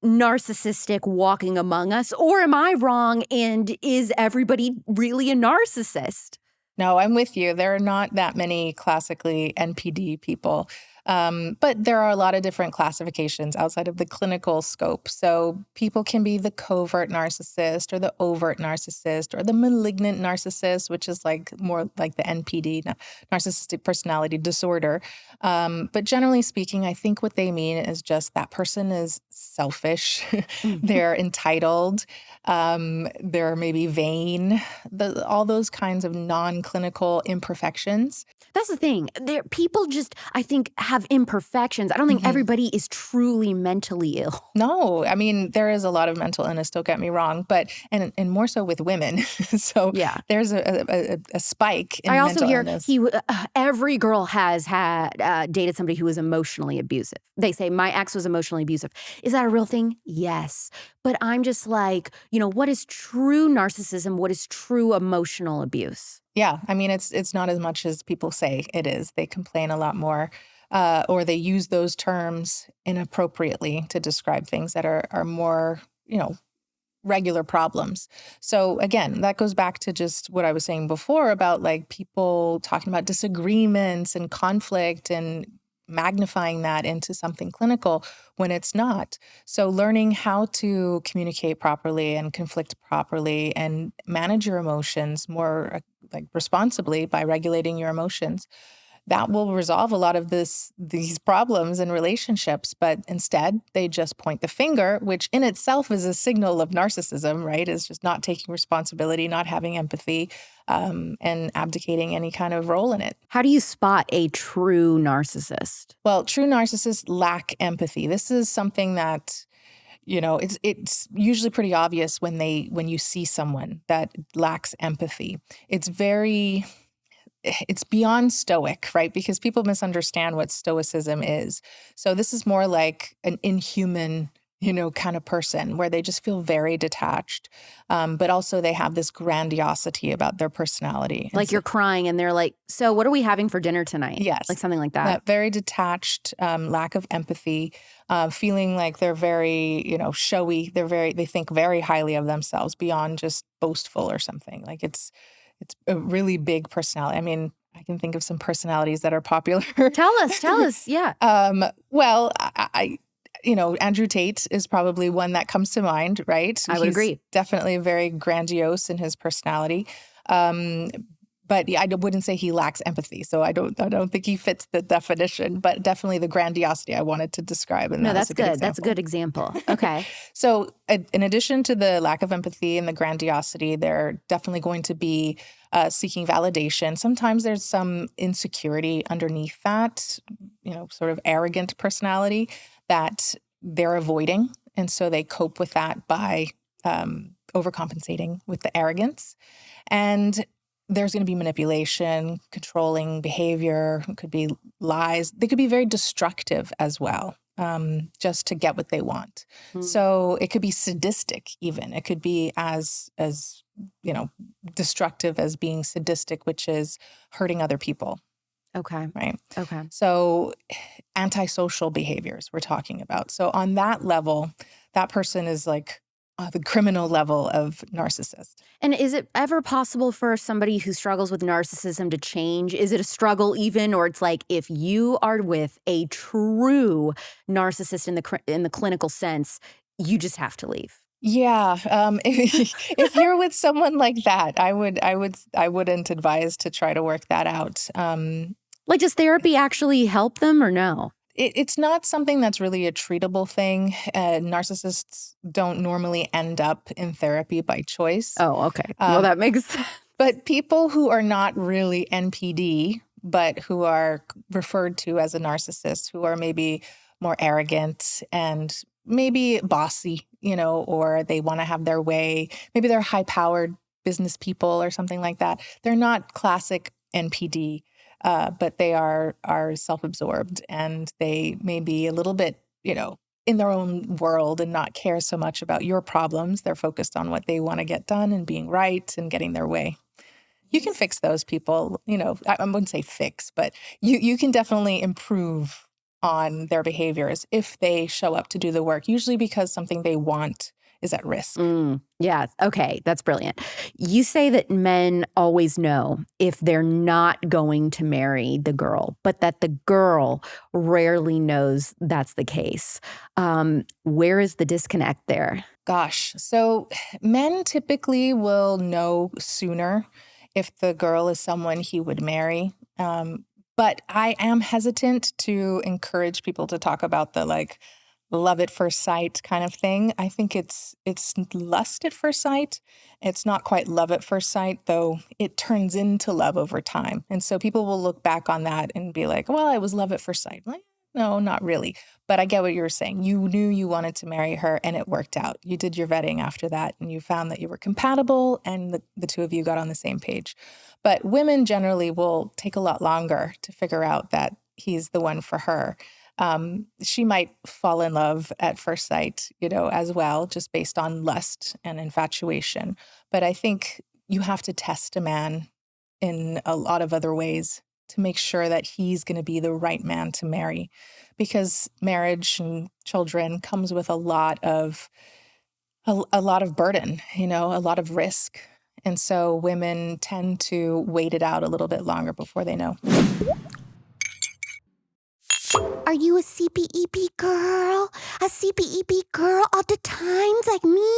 narcissistic walking among us, or am I wrong? And is everybody really a narcissist? No, I'm with you. There are not that many classically NPD people. But there are a lot of different classifications outside of the clinical scope. So people can be the covert narcissist or the overt narcissist or the malignant narcissist, which is like more like the NPD, narcissistic personality disorder. But generally speaking, I think what they mean is just that person is selfish. They're entitled. They're maybe vain, all those kinds of non-clinical imperfections. That's the thing. People just, I think, have imperfections. I don't think everybody is truly mentally ill. No, I mean, there is a lot of mental illness, don't get me wrong, but and more so with women. So Yeah. there's a spike in I also mental hear illness. every girl has had dated somebody who was emotionally abusive. They say, my ex was emotionally abusive. Is that a real thing? Yes. But I'm just like, what is true narcissism? What is true emotional abuse? Yeah, I mean, it's not as much as people say it is. They complain a lot more, or they use those terms inappropriately to describe things that are more, regular problems. So again, that goes back to just what I was saying before about like people talking about disagreements and conflict and magnifying that into something clinical when it's not. So learning how to communicate properly and conflict properly and manage your emotions more like responsibly by regulating your emotions, that will resolve a lot of these problems in relationships. But instead, they just point the finger, which in itself is a signal of narcissism, right? Is just not taking responsibility, not having empathy, and abdicating any kind of role in it. How do you spot a true narcissist? Well, true narcissists lack empathy. This is something that it's usually pretty obvious when you see someone that lacks empathy. It's beyond stoic, right? Because people misunderstand what stoicism is. So this is more like an inhuman, kind of person where they just feel very detached. But also they have this grandiosity about their personality. Like you're crying and they're like, so what are we having for dinner tonight? Yes. Like something like that. That very detached, lack of empathy, feeling like they're very, showy. They think very highly of themselves beyond just boastful or something. Like it's a really big personality. I mean, I can think of some personalities that are popular. Tell us. Yeah. Well, I Andrew Tate is probably one that comes to mind, right? I would agree. Definitely very grandiose in his personality. But I wouldn't say he lacks empathy. So I don't think he fits the definition, but definitely the grandiosity I wanted to describe. And no, that's good. That's a good example. Okay. So in addition to the lack of empathy and the grandiosity, they're definitely going to be seeking validation. Sometimes there's some insecurity underneath that, sort of arrogant personality that they're avoiding. And so they cope with that by overcompensating with the arrogance. And there's going to be manipulation, controlling behavior, it could be lies. They could be very destructive as well, just to get what they want. So it could be sadistic even. It could be as destructive as being sadistic, which is hurting other people. Okay. Right. Okay. So antisocial behaviors we're talking about. So on that level, that person is like the criminal level of narcissist. And is it ever possible for somebody who struggles with narcissism to change? Is it a struggle even, or it's like if you are with a true narcissist in the clinical sense, you just have to leave? Yeah, if you're with someone like that, I wouldn't advise to try to work that out. Like, does therapy actually help them or no? It's not something that's really a treatable thing. Narcissists don't normally end up in therapy by choice. Oh, okay. Well, that makes sense. But people who are not really NPD, but who are referred to as a narcissist, who are maybe more arrogant and maybe bossy, or they want to have their way. Maybe they're high-powered business people or something like that. They're not classic NPD. But they are self-absorbed and they may be a little bit, in their own world and not care so much about your problems. They're focused on what they want to get done and being right and getting their way. You can fix those people, I wouldn't say fix, but you can definitely improve on their behaviors if they show up to do the work, usually because something they want is at risk. Yeah. Okay. That's brilliant. You say that men always know if they're not going to marry the girl, but that the girl rarely knows that's the case. Where is the disconnect there? Gosh. So men typically will know sooner if the girl is someone he would marry. But I am hesitant to encourage people to talk about the love at first sight kind of thing. I think it's lust at first sight. It's not quite love at first sight, though it turns into love over time. And so people will look back on that and be like, well, it was love at first sight. Like, no, not really. But I get what you were saying. You knew you wanted to marry her and it worked out. You did your vetting after that and you found that you were compatible and the two of you got on the same page. But women generally will take a lot longer to figure out that he's the one for her. She might fall in love at first sight, as well, just based on lust and infatuation. But I think you have to test a man in a lot of other ways to make sure that he's going to be the right man to marry, because marriage and children comes with a lot of burden, a lot of risk. And so women tend to wait it out a little bit longer before they know. Are you a CPEP girl? A CPEP girl all the times like me?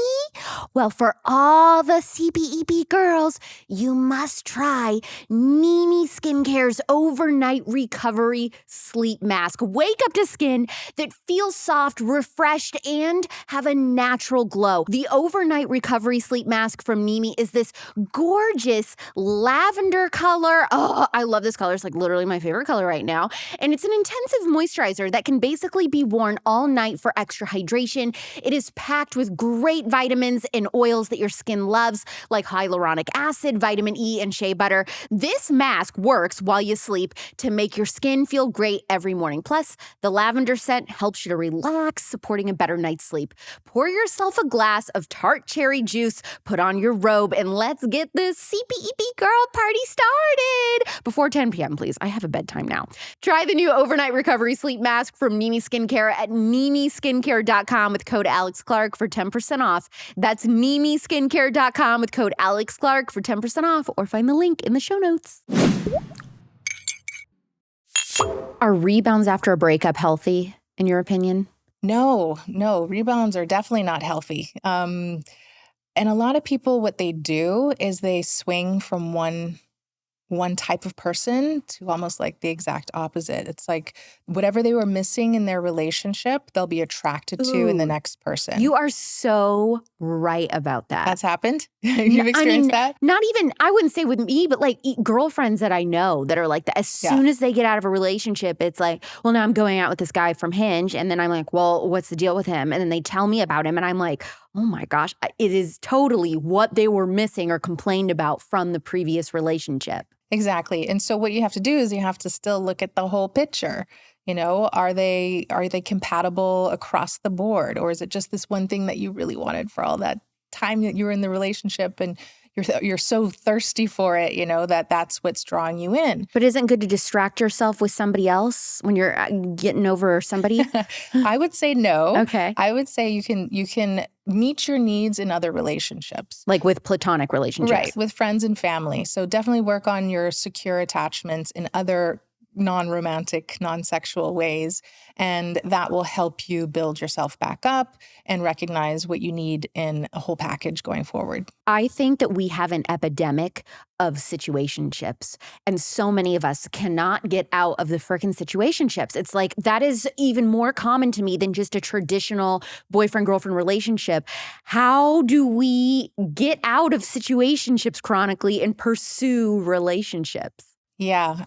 Well, for all the CPEP girls, you must try NIMI Skincare's Overnight Recovery Sleep Mask. Wake up to skin that feels soft, refreshed, and have a natural glow. The Overnight Recovery Sleep Mask from NIMI is this gorgeous lavender color. Oh, I love this color. It's like literally my favorite color right now. And it's an intensive moisturizer that can basically be worn all night for extra hydration. It is packed with great vitamins and oils that your skin loves, like hyaluronic acid, vitamin E, and shea butter. This mask works while you sleep to make your skin feel great every morning. Plus, the lavender scent helps you to relax, supporting a better night's sleep. Pour yourself a glass of tart cherry juice, put on your robe, and let's get this CPEP girl party started. Before 10 p.m., please. I have a bedtime now. Try the new Overnight Recovery Sleep Mask from NIMI Skincare at NIMIskincare.com with code AlexClark for 10% off. That's NIMIskincare.com with code AlexClark for 10% off, or find the link in the show notes. Are rebounds after a breakup healthy, in your opinion? No, rebounds are definitely not healthy. And a lot of people, what they do is they swing from one type of person to almost like the exact opposite. It's like whatever they were missing in their relationship, they'll be attracted to in the next person. You are so right about that. That's happened? You've experienced that? Not even, I wouldn't say with me, but like girlfriends that I know that are like that. As soon as they get out of a relationship, it's like, well, now I'm going out with this guy from Hinge. And then I'm like, well, what's the deal with him? And then they tell me about him. And I'm like, oh my gosh, it is totally what they were missing or complained about from the previous relationship. Exactly. And so what you have to do is you have to still look at the whole picture. Are they compatible across the board? Or is it just this one thing that you really wanted for all that time that you were in the relationship and you're so thirsty for it, that's what's drawing you in. But isn't it good to distract yourself with somebody else when you're getting over somebody? I would say no. Okay. I would say you can meet your needs in other relationships. Like with platonic relationships. Right, with friends and family. So definitely work on your secure attachments in other non-romantic, non-sexual ways. And that will help you build yourself back up and recognize what you need in a whole package going forward. I think that we have an epidemic of situationships. And so many of us cannot get out of the frickin' situationships. It's like that is even more common to me than just a traditional boyfriend-girlfriend relationship. How do we get out of situationships chronically and pursue relationships? Yeah,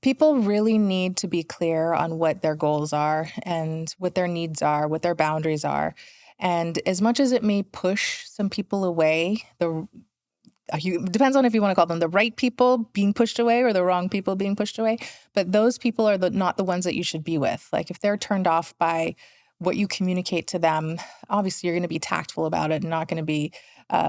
people really need to be clear on what their goals are and what their needs are, what their boundaries are. And as much as it may push some people away, depends on if you want to call them the right people being pushed away or the wrong people being pushed away. But those people are not the ones that you should be with. Like if they're turned off by what you communicate to them, obviously you're going to be tactful about it and not going to be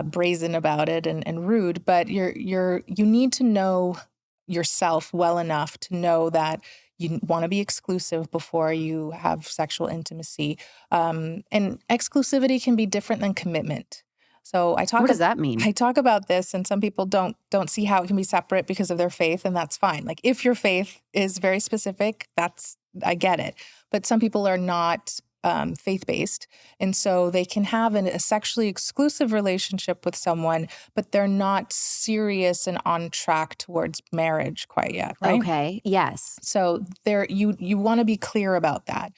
brazen about it and rude. But you need to know yourself well enough to know that you want to be exclusive before you have sexual intimacy. And exclusivity can be different than commitment. So what does that mean? I talk about this, and some people don't see how it can be separate because of their faith, and that's fine. Like if your faith is very specific, I get it. But some people are not faith-based. And so they can have a sexually exclusive relationship with someone, but they're not serious and on track towards marriage quite yet, right? Okay, yes. So you want to be clear about that.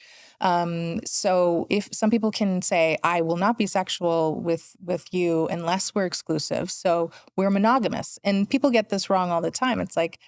So if some people can say, I will not be sexual with you unless we're exclusive. So we're monogamous. And people get this wrong all the time. It's like,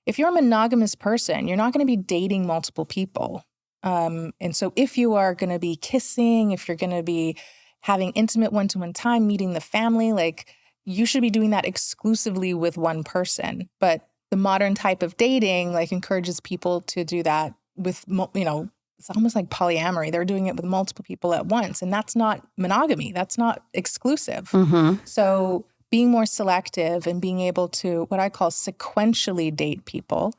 if you're a monogamous person, you're not going to be dating multiple people. And so if you are going to be kissing, if you're going to be having intimate one-to-one time, meeting the family, like you should be doing that exclusively with one person. But the modern type of dating like encourages people to do that with, it's almost like polyamory. They're doing it with multiple people at once. And that's not monogamy. That's not exclusive. Mm-hmm. So being more selective and being able to what I call sequentially date people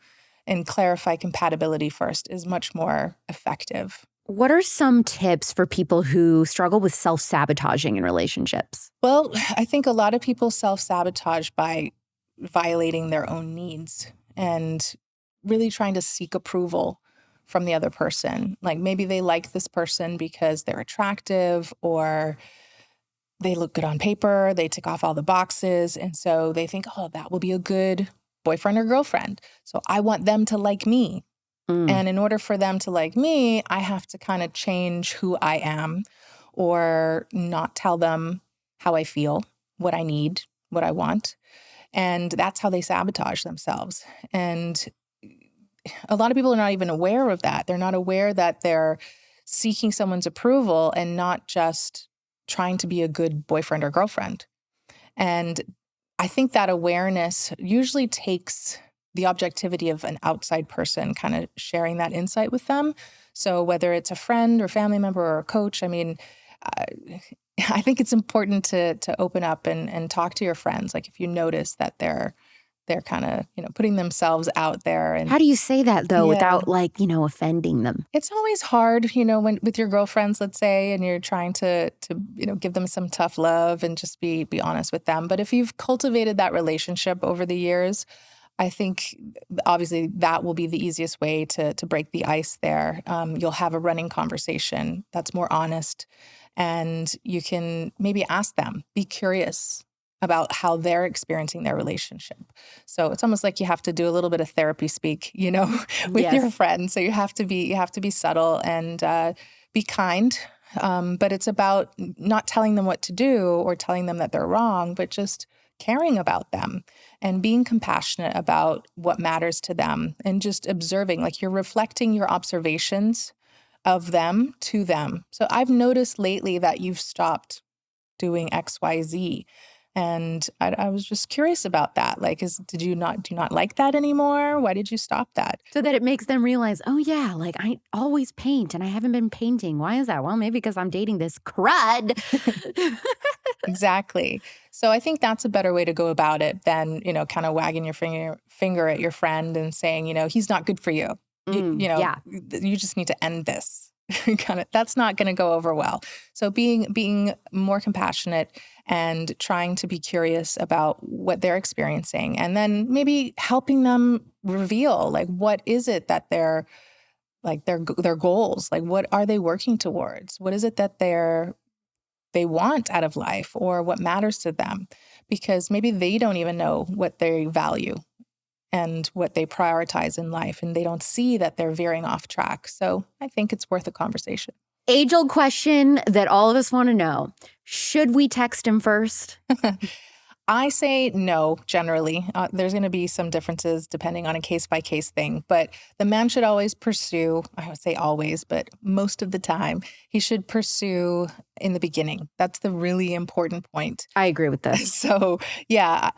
and clarify compatibility first is much more effective. What are some tips for people who struggle with self-sabotaging in relationships? Well, I think a lot of people self-sabotage by violating their own needs and really trying to seek approval from the other person. Like maybe they like this person because they're attractive or they look good on paper, they tick off all the boxes. And so they think, oh, that will be a good boyfriend or girlfriend. So I want them to like me. And in order for them to like me, I have to kind of change who I am or not tell them how I feel, what I need, what I want. And that's how they sabotage themselves. And a lot of people are not even aware of that. They're not aware that they're seeking someone's approval and not just trying to be a good boyfriend or girlfriend. And I think that awareness usually takes the objectivity of an outside person kind of sharing that insight with them. So whether it's a friend or family member or a coach, I mean, I think it's important to open up and talk to your friends. Like if you notice that they're kind of, putting themselves out there. And how do you say that though without offending them? It's always hard, when with your girlfriends, let's say, and you're trying to give them some tough love and just be honest with them. But if you've cultivated that relationship over the years, I think obviously that will be the easiest way to break the ice there. You'll have a running conversation that's more honest, and you can maybe ask them, be curious about how they're experiencing their relationship. So it's almost like you have to do a little bit of therapy speak, with your friends. So you have to be subtle and be kind. But it's about not telling them what to do or telling them that they're wrong, but just caring about them and being compassionate about what matters to them and just observing, like you're reflecting your observations of them to them. So I've noticed lately that you've stopped doing X, Y, Z. And I was just curious about that. Like, do you not like that anymore? Why did you stop that? So that it makes them realize, oh yeah, like I always paint and I haven't been painting. Why is that? Well, maybe because I'm dating this crud. Exactly. So I think that's a better way to go about it than, kind of wagging your finger at your friend and saying, he's not good for you. You just need to end this. That's not going to go over well. So being more compassionate and trying to be curious about what they're experiencing, and then maybe helping them reveal, like, what is it that they're like their goals, like what are they working towards? What is it that they want out of life or what matters to them? Because maybe they don't even know what they value and what they prioritize in life, and they don't see that they're veering off track. So I think it's worth a conversation. Age-old question that all of us want to know. Should we text him first? I say no, generally. There's going to be some differences depending on a case-by-case thing, but the man should always pursue, I would say always, but most of the time, he should pursue in the beginning. That's the really important point. I agree with this. So, yeah,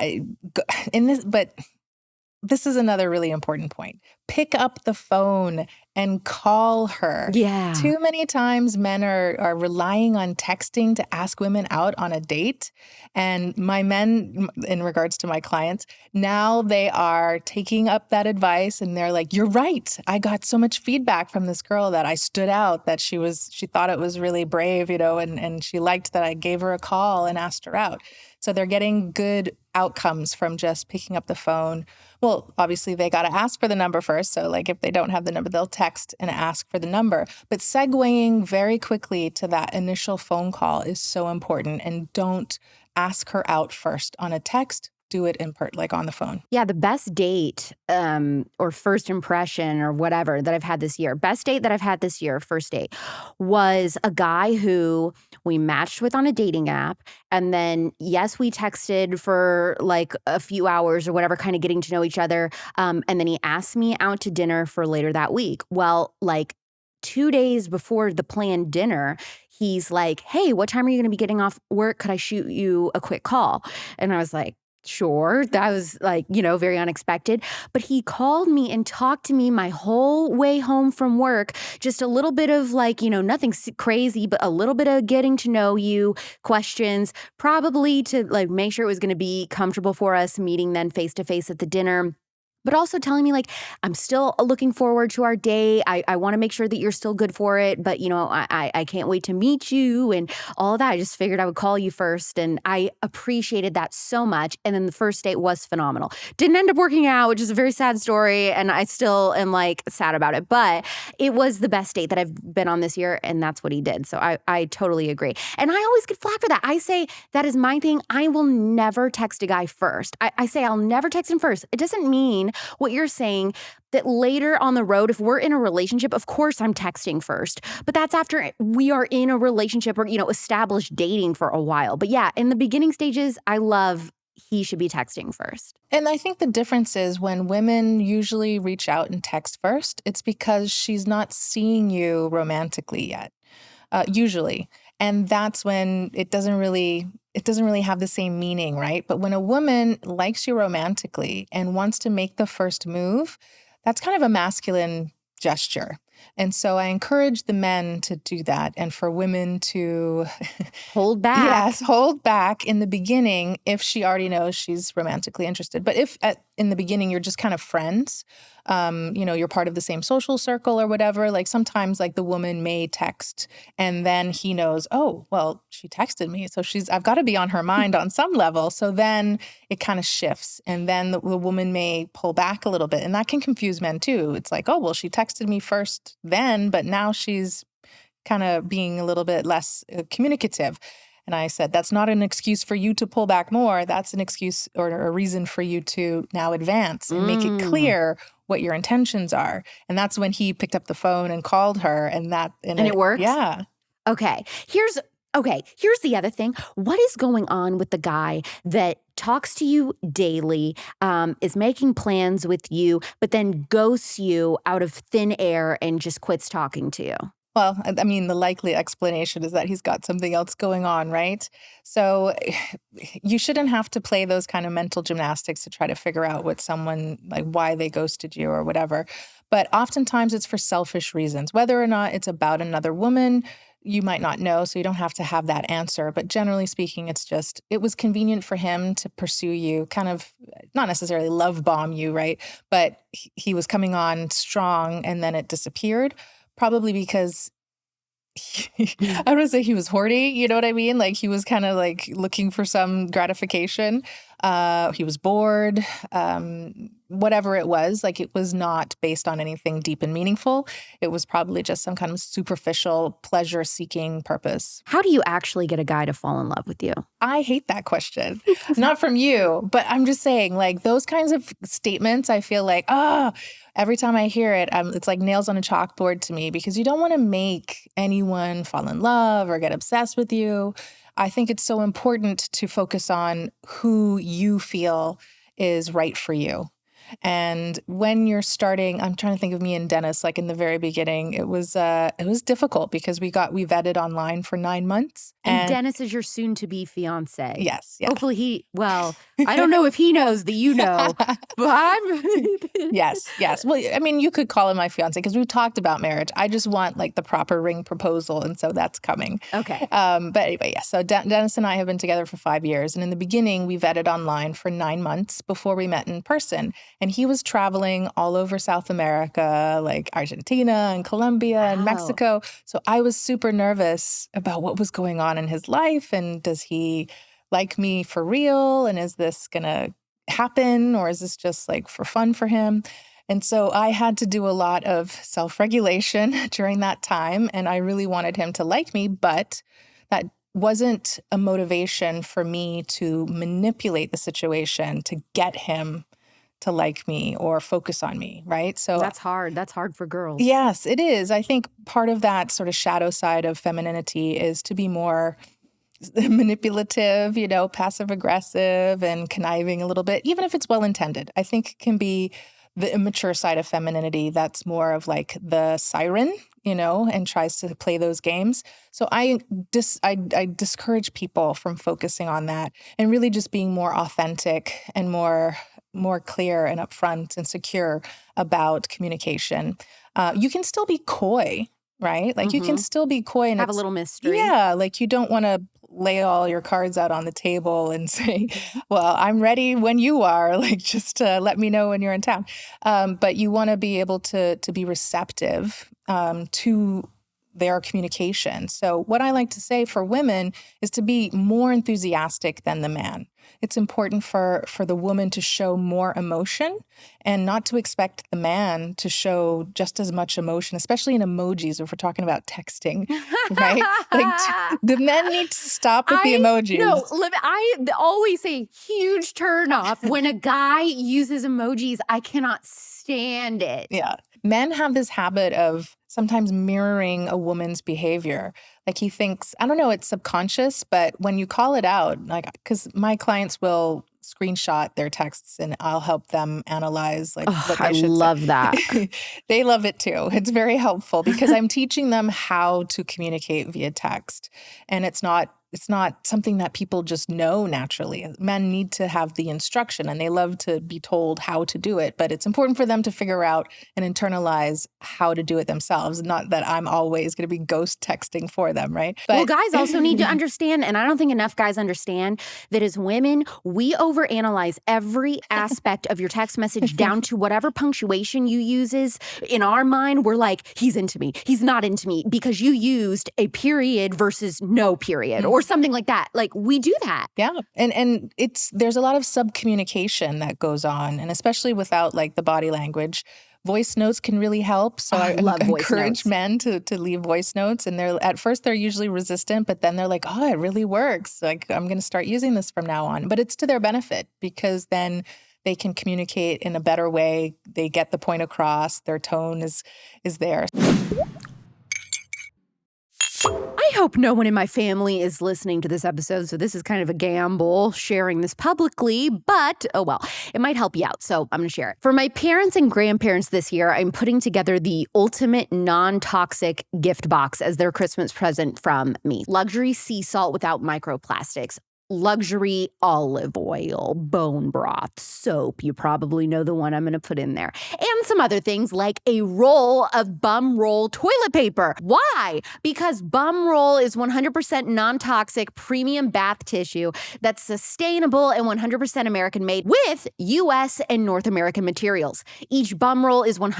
this is another really important point. Pick up the phone and call her. Yeah. Too many times men are relying on texting to ask women out on a date. And my men, in regards to my clients, now they are taking up that advice and they're like, you're right. I got so much feedback from this girl that I stood out, that she thought it was really brave, and she liked that I gave her a call and asked her out. So they're getting good outcomes from just picking up the phone. Well, obviously they got to ask for the number first. So like if they don't have the number, they'll text and ask for the number. But segueing very quickly to that initial phone call is so important. And don't ask her out first on a text. Do it like on the phone. Yeah, the best date or first impression or whatever that I've had this year, best date that I've had this year, first date, was a guy who we matched with on a dating app. And then, yes, we texted for like a few hours or whatever, kind of getting to know each other. And then he asked me out to dinner for later that week. Well, like 2 days before the planned dinner, he's like, hey, what time are you going to be getting off work? Could I shoot you a quick call? And I was like, sure. That was like, very unexpected. But he called me and talked to me my whole way home from work. Just a little bit of like, nothing crazy, but a little bit of getting to know you, questions, probably to like make sure it was going to be comfortable for us meeting then face to face at the dinner. But also telling me like, I'm still looking forward to our day. I want to make sure that you're still good for it. But, I can't wait to meet you and all of that. I just figured I would call you first. And I appreciated that so much. And then the first date was phenomenal. Didn't end up working out, which is a very sad story. And I still am like sad about it. But it was the best date that I've been on this year. And that's what he did. So I totally agree. And I always get flack for that. I say that is my thing. I will never text a guy first. I say I'll never text him first. It doesn't mean what you're saying that later on the road, if we're in a relationship, of course I'm texting first, but that's after we are in a relationship or, established dating for a while. But yeah, in the beginning stages, I love he should be texting first. And I think the difference is when women usually reach out and text first, it's because she's not seeing you romantically yet, usually. And that's when it doesn't really have the same meaning, right? But when a woman likes you romantically and wants to make the first move, that's kind of a masculine gesture. And so I encourage the men to do that and for women to hold back. Yes, hold back in the beginning if she already knows she's romantically interested. But if in the beginning you're just kind of friends, you're part of the same social circle or whatever, like sometimes like the woman may text and then he knows, oh, well, she texted me. So I've got to be on her mind on some level. So then it kind of shifts and then the woman may pull back a little bit. And that can confuse men too. It's like, oh, well, she texted me first then, but now she's kind of being a little bit less communicative. And I said, that's not an excuse for you to pull back more. That's an excuse or a reason for you to now advance and make it clear what your intentions are. And that's when he picked up the phone and called her and it worked? Yeah. Okay. Here's the other thing. What is going on with the guy that talks to you daily, is making plans with you, but then ghosts you out of thin air and just quits talking to you? Well, I mean, the likely explanation is that he's got something else going on, right? So you shouldn't have to play those kind of mental gymnastics to try to figure out what someone, like why they ghosted you or whatever. But oftentimes it's for selfish reasons. Whether or not it's about another woman, you might not know, so you don't have to have that answer. But generally speaking, it was convenient for him to pursue you, kind of not necessarily love bomb you, right? But he was coming on strong and then it disappeared. Probably because I don't want to say he was horny, you know what I mean? Like he was kind of like looking for some gratification. He was bored, whatever it was. Like it was not based on anything deep and meaningful. It was probably just some kind of superficial pleasure-seeking purpose. How do you actually get a guy to fall in love with you? I hate that question. Not from you, but I'm just saying like those kinds of statements, I feel like, every time I hear it, it's like nails on a chalkboard to me because you don't want to make anyone fall in love or get obsessed with you. I think it's so important to focus on who you feel is right for you. And when you're starting, I'm trying to think of me and Dennis, like in the very beginning, it was difficult because we vetted online for 9 months. And Dennis is your soon-to-be fiancé. Yes. Yeah. Hopefully I don't know if he knows that you know, but I'm... Yes. Well, I mean, you could call him my fiancé because we've talked about marriage. I just want like the proper ring proposal. And so that's coming. Okay. But anyway, yeah. So Dennis and I have been together for 5 years. And in the beginning, we vetted online for 9 months before we met in person. And he was traveling all over South America, like Argentina and Colombia and Mexico. So I was super nervous about what was going on in his life. And does he like me for real? And is this going to happen? Or is this just like for fun for him? And so I had to do a lot of self-regulation during that time. And I really wanted him to like me, but that wasn't a motivation for me to manipulate the situation to get him to like me or focus on me, right? So That's hard. That's hard for girls. yes, it is. I think part of that sort of shadow side of femininity is to be more manipulative, passive aggressive and conniving a little bit, even if it's well-intended. I think can be the immature side of femininity that's more of like the siren, and tries to play those games. So I discourage people from focusing on that and really just being more authentic and more clear and upfront and secure about communication. You can still be coy, right? Like you can still be coy and Have a little mystery. Yeah, like you don't want to lay all your cards out on the table and say, well, I'm ready when you are, like just let me know when you're in town. But you want to be able to be receptive to their communication. So what I like to say for women is to be more enthusiastic than the man. It's important for the woman to show more emotion and not to expect the man to show just as much emotion, especially in emojis if we're talking about texting, right? Like the men need to stop with the emojis. No, I always say huge turn off when a guy uses emojis. I cannot stand it. Yeah. Men have this habit of sometimes mirroring a woman's behavior. Like he thinks, I don't know, it's subconscious, but when you call it out, like, because my clients will screenshot their texts and I'll help them analyze what I should love say. that. They love it too. It's very helpful because I'm teaching them how to communicate via text. And it's not something that people just know naturally. Men need to have the instruction and they love to be told how to do it, but it's important for them to figure out and internalize how to do it themselves. Not that I'm always going to be ghost texting for them, right? But well, guys also need to understand, and I don't think enough guys understand, that as women, we overanalyze every aspect of your text message down to whatever punctuation you uses. In our mind, we're like, he's into me, he's not into me, because you used a period versus no period or something like that. Like we do that. Yeah. And there's a lot of sub-communication that goes on, and especially without like the body language. Voice notes can really help. So I love voice encourage notes. Men to leave voice notes. And at first they're usually resistant, but then they're like, oh, it really works. Like I'm going to start using this from now on. But it's to their benefit because then they can communicate in a better way. They get the point across. Their tone is there. I hope no one in my family is listening to this episode, so this is kind of a gamble sharing this publicly, but oh well, it might help you out, so I'm going to share it. For my parents and grandparents this year, I'm putting together the ultimate non-toxic gift box as their Christmas present from me. Luxury sea salt without microplastics. Luxury olive oil, bone broth, soap. You probably know the one I'm going to put in there. And some other things like a roll of BUMROLL toilet paper. Why? Because BUMROLL is 100% non-toxic premium bath tissue that's sustainable and 100% American made with U.S. and North American materials. Each BUMROLL is 100%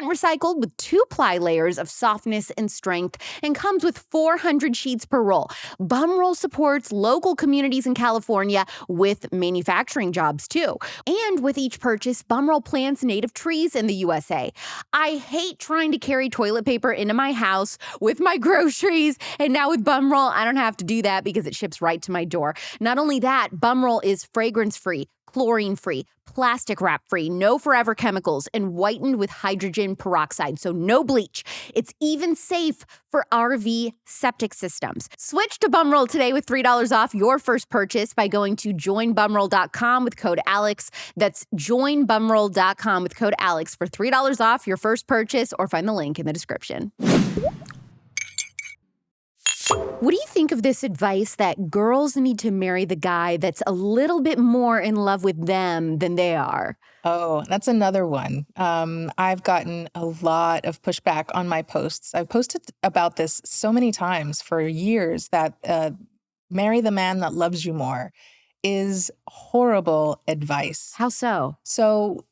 recycled with 2-ply layers of softness and strength and comes with 400 sheets per roll. BUMROLL supports local communities in California with manufacturing jobs too. And with each purchase, BUMROLL plants native trees in the USA. I hate trying to carry toilet paper into my house with my groceries, and now with BUMROLL, I don't have to do that because it ships right to my door. Not only that, BUMROLL is fragrance-free, chlorine-free, plastic wrap-free, no forever chemicals, and whitened with hydrogen peroxide, so no bleach. It's even safe for RV septic systems. Switch to BUMROLL today with $3 off your first purchase by going to joinbumroll.com with code ALEX. That's joinbumroll.com with code ALEX for $3 off your first purchase, or find the link in the description. What do you think of this advice that girls need to marry the guy that's a little bit more in love with them than they are? Oh, that's another one. I've gotten a lot of pushback on my posts. I've posted about this so many times for years that marry the man that loves you more is horrible advice. How so? So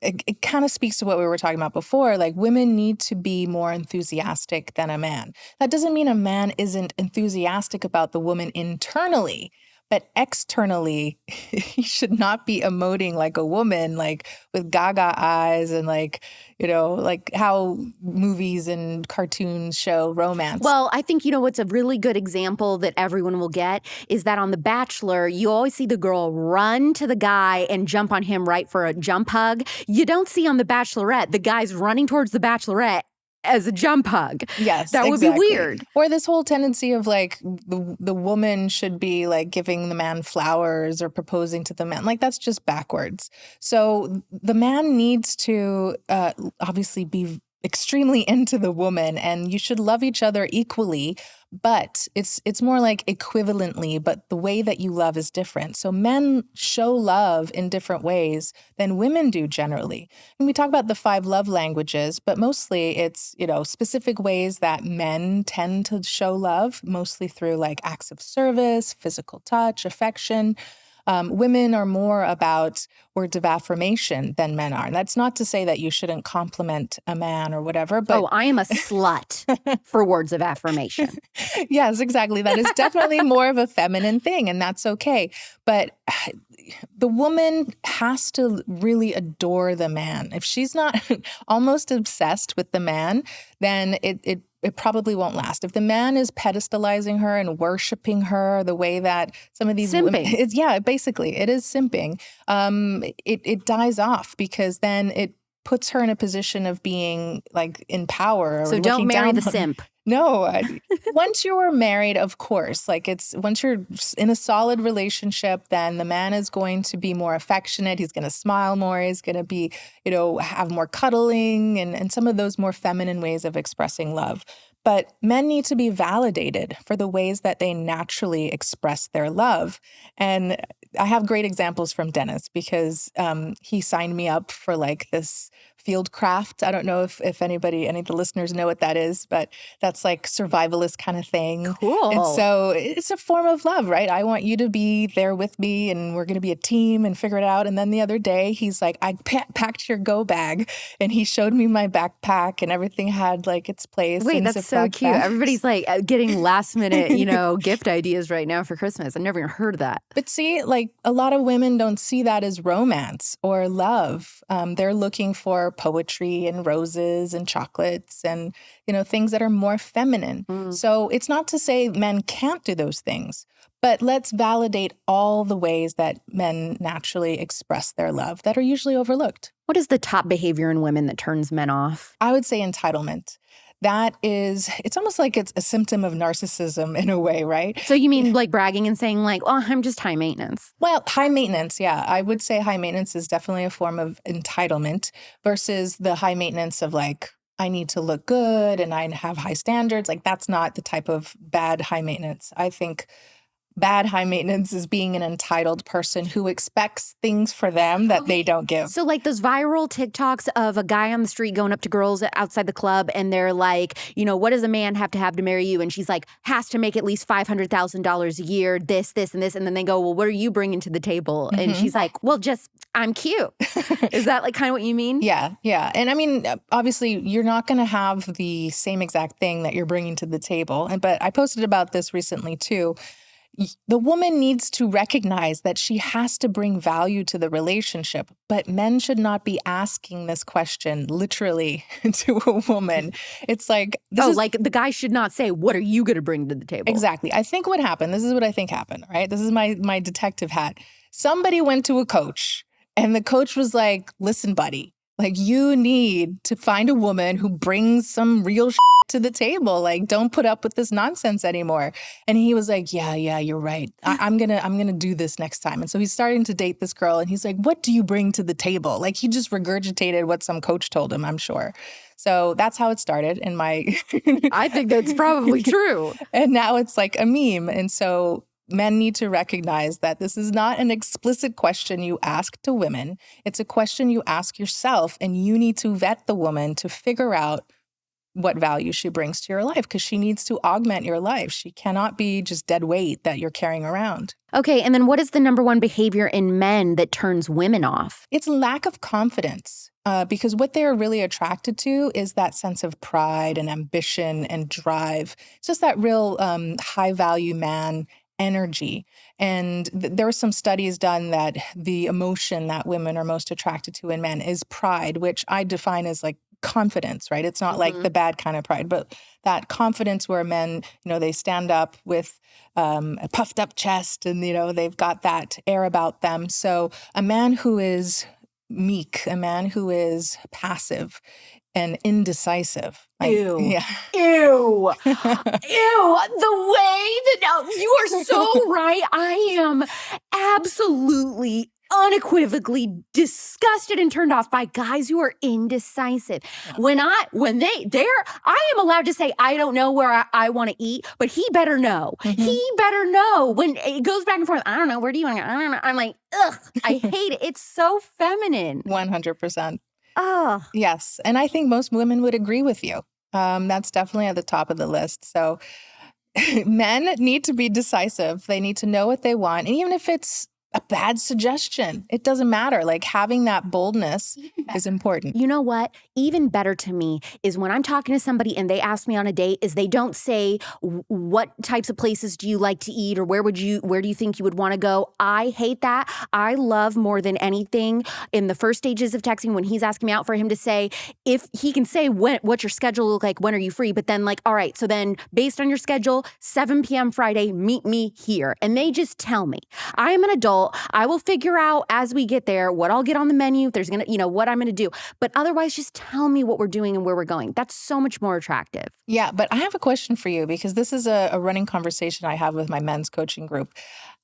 it kind of speaks to what we were talking about before. Like women need to be more enthusiastic than a man. That doesn't mean a man isn't enthusiastic about the woman internally, but externally, he should not be emoting like a woman, like with gaga eyes and like, like how movies and cartoons show romance. Well, I think, what's a really good example that everyone will get is that on The Bachelor, you always see the girl run to the guy and jump on him right for a jump hug. You don't see on The Bachelorette the guy's running towards the Bachelorette as a jump hug. Yes, that would exactly. be weird. Or this whole tendency of like the woman should be like giving the man flowers or proposing to the man. Like that's just backwards. So the man needs to obviously be extremely into the woman, and you should love each other equally, but it's more like equivalently, but the way that you love is different. So men show love in different ways than women do generally. And we talk about the 5 love languages, but mostly it's, specific ways that men tend to show love, mostly through like acts of service, physical touch, affection. Women are more about words of affirmation than men are. And that's not to say that you shouldn't compliment a man or whatever. But I am a slut for words of affirmation. Yes, exactly. That is definitely more of a feminine thing, and that's okay. But the woman has to really adore the man. If she's not almost obsessed with the man, then it probably won't last. If the man is pedestalizing her and worshiping her the way that some of these women, basically, it is simping. It dies off because then it puts her in a position of being like in power. So don't marry the simp. No, once you're married, of course, like once you're in a solid relationship, then the man is going to be more affectionate. He's going to smile more. He's going to be, have more cuddling and some of those more feminine ways of expressing love. But men need to be validated for the ways that they naturally express their love. And I have great examples from Dennis because he signed me up for like this field craft. I don't know if any of the listeners know what that is, but that's like survivalist kind of thing. Cool. And so it's a form of love, right? I want you to be there with me and we're going to be a team and figure it out. And then the other day he's like, I packed your go bag, and he showed me my backpack and everything had like its place. Wait, that's so cute. Everybody's like getting last minute, gift ideas right now for Christmas. I've never even heard of that. But see, like a lot of women don't see that as romance or love. They're looking for poetry and roses and chocolates and, things that are more feminine. So it's not to say men can't do those things, but let's validate all the ways that men naturally express their love that are usually overlooked. What is the top behavior in women that turns men off? I would say entitlement. It's almost like it's a symptom of narcissism in a way, right? So you mean like bragging and saying like, oh, I'm just high maintenance? Well, high maintenance, yeah. I would say high maintenance is definitely a form of entitlement versus the high maintenance of like, I need to look good and I have high standards. Like that's not the type of bad high maintenance. I think bad high maintenance is being an entitled person who expects things for them that they don't give. So like those viral TikToks of a guy on the street going up to girls outside the club and they're like, what does a man have to marry you? And she's like, has to make at least $500,000 a year, this, and this. And then they go, well, what are you bringing to the table? Mm-hmm. And she's like, well, just, I'm cute. Is that like kind of what you mean? Yeah. And I mean, obviously you're not going to have the same exact thing that you're bringing to the table. But I posted about this recently too. The woman needs to recognize that she has to bring value to the relationship, but men should not be asking this question literally to a woman. It's like... like the guy should not say, what are you going to bring to the table? Exactly. I think what happened, this is what I think happened, right? This is my detective hat. Somebody went to a coach and the coach was like, listen, buddy, like you need to find a woman who brings some real shit to the table. Like, don't put up with this nonsense anymore. And he was like, yeah, you're right. I'm gonna do this next time. And so he's starting to date this girl and he's like, what do you bring to the table? Like he just regurgitated what some coach told him, I'm sure. So that's how it started in my... I think that's probably true. And now it's like a meme. And so men need to recognize that this is not an explicit question you ask to women. It's a question you ask yourself, and you need to vet the woman to figure out what value she brings to your life because she needs to augment your life. She cannot be just dead weight that you're carrying around. Okay, and then what is the number one behavior in men that turns women off? It's lack of confidence. Because what they're really attracted to is that sense of pride and ambition and drive. It's just that real high-value man energy. And there were some studies done that the emotion that women are most attracted to in men is pride, which I define as like confidence, right? It's not like the bad kind of pride, but that confidence where men, they stand up with a puffed up chest and, they've got that air about them. So a man who is meek, a man who is passive and indecisive. Ew. Yeah. Ew. Ew. The way that you are so right. I am absolutely unequivocally disgusted and turned off by guys who are indecisive. Yeah. When I am allowed to say, I don't know where I want to eat, but he better know. He better know. When it goes back and forth, I don't know, where do you want to go? I don't know. I'm like, ugh, I hate it. It's so feminine. 100%. Oh. Yes. And I think most women would agree with you. That's definitely at the top of the list. So men need to be decisive. They need to know what they want. And even if it's a bad suggestion, it doesn't matter. Like having that boldness is important. You know what? Even better to me is when I'm talking to somebody and they ask me on a date is they don't say, what types of places do you like to eat or where do you think you would want to go? I hate that. I love more than anything in the first stages of texting when he's asking me out for him to say, if he can say what's your schedule look like, when are you free? But then like, all right, so then based on your schedule, 7 p.m. Friday, meet me here. And they just tell me. I am an adult. I will figure out as we get there what I'll get on the menu, if there's what I'm gonna do. But otherwise, just tell me what we're doing and where we're going. That's so much more attractive. Yeah, but I have a question for you because this is a running conversation I have with my men's coaching group.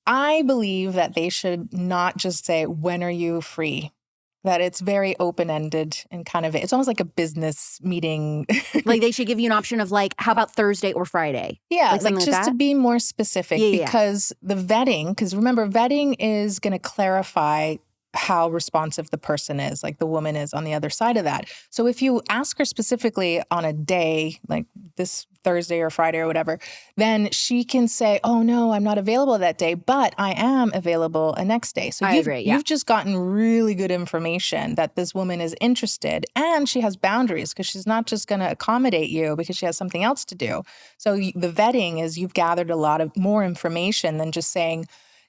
I believe that they should not just say, when are you free? That it's very open-ended and kind of, it's almost like a business meeting. Like they should give you an option of like, how about Thursday or Friday? Yeah, like just like to be more specific because the vetting, because remember, vetting is going to clarify how responsive the person is, like the woman is on the other side of that. So if you ask her specifically on a day, like this Thursday or Friday or whatever, then she can say, oh no, I'm not available that day, but I am available a next day. So you've just gotten really good information that this woman is interested and she has boundaries because she's not just going to accommodate you because she has something else to do. So the vetting is you've gathered a lot of more information than just saying,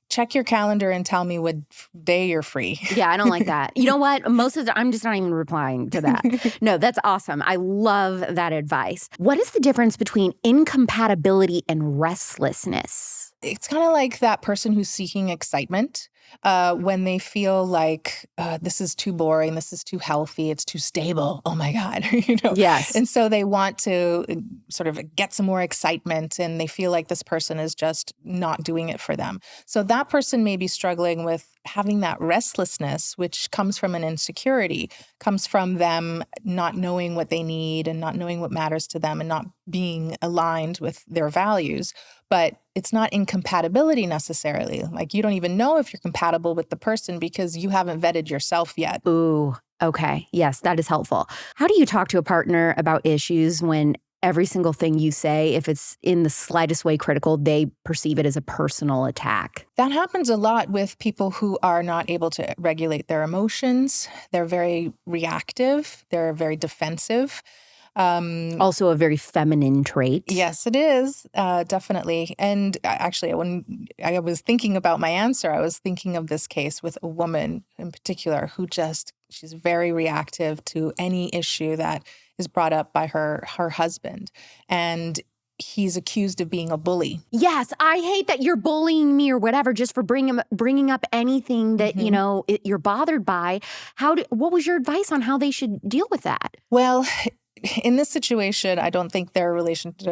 check your calendar and tell me what day you're free. Yeah, I don't like that. You know what? I'm just not even replying to that. No, that's awesome. I love that advice. What is the difference between incompatibility and restlessness? It's kind of like that person who's seeking excitement when they feel like this is too boring, this is too healthy, it's too stable. Oh my God, Yes. And so they want to sort of get some more excitement and they feel like this person is just not doing it for them. So that person may be struggling with having that restlessness, which comes from an insecurity, comes from them not knowing what they need and not knowing what matters to them and not being aligned with their values. But it's not incompatibility necessarily. Like you don't even know if you're compatible with the person because you haven't vetted yourself yet. Ooh, okay. Yes, that is helpful. How do you talk to a partner about issues when every single thing you say, if it's in the slightest way critical, they perceive it as a personal attack? That happens a lot with people who are not able to regulate their emotions. They're very reactive. They're very defensive. Also a very feminine trait. Yes, it is. Definitely. And actually, when I was thinking about my answer, I was thinking of this case with a woman in particular who she's very reactive to any issue that is brought up by her husband. And he's accused of being a bully. Yes, I hate that you're bullying me or whatever just for bringing up anything that, you're bothered by. What was your advice on how they should deal with that? Well, in this situation, I don't think their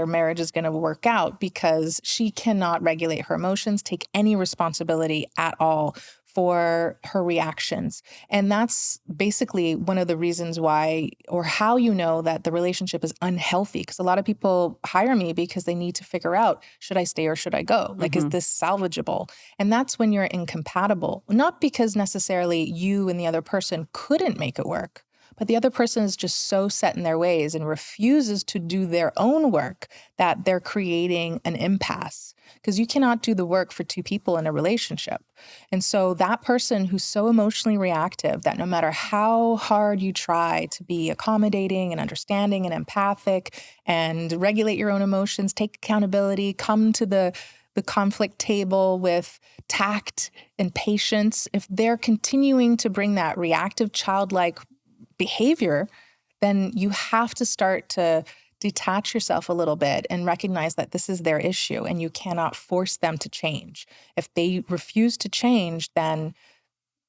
marriage is going to work out because she cannot regulate her emotions, take any responsibility at all for her reactions. And that's basically one of the reasons why, or how you know that the relationship is unhealthy. Because a lot of people hire me because they need to figure out, should I stay or should I go? Like, is this salvageable? And that's when you're incompatible. Not because necessarily you and the other person couldn't make it work, but the other person is just so set in their ways and refuses to do their own work that they're creating an impasse. Because you cannot do the work for two people in a relationship. And so that person who's so emotionally reactive that no matter how hard you try to be accommodating and understanding and empathic and regulate your own emotions, take accountability, come to the the conflict table with tact and patience, if they're continuing to bring that reactive childlike behavior, then you have to start to detach yourself a little bit and recognize that this is their issue and you cannot force them to change. If they refuse to change, then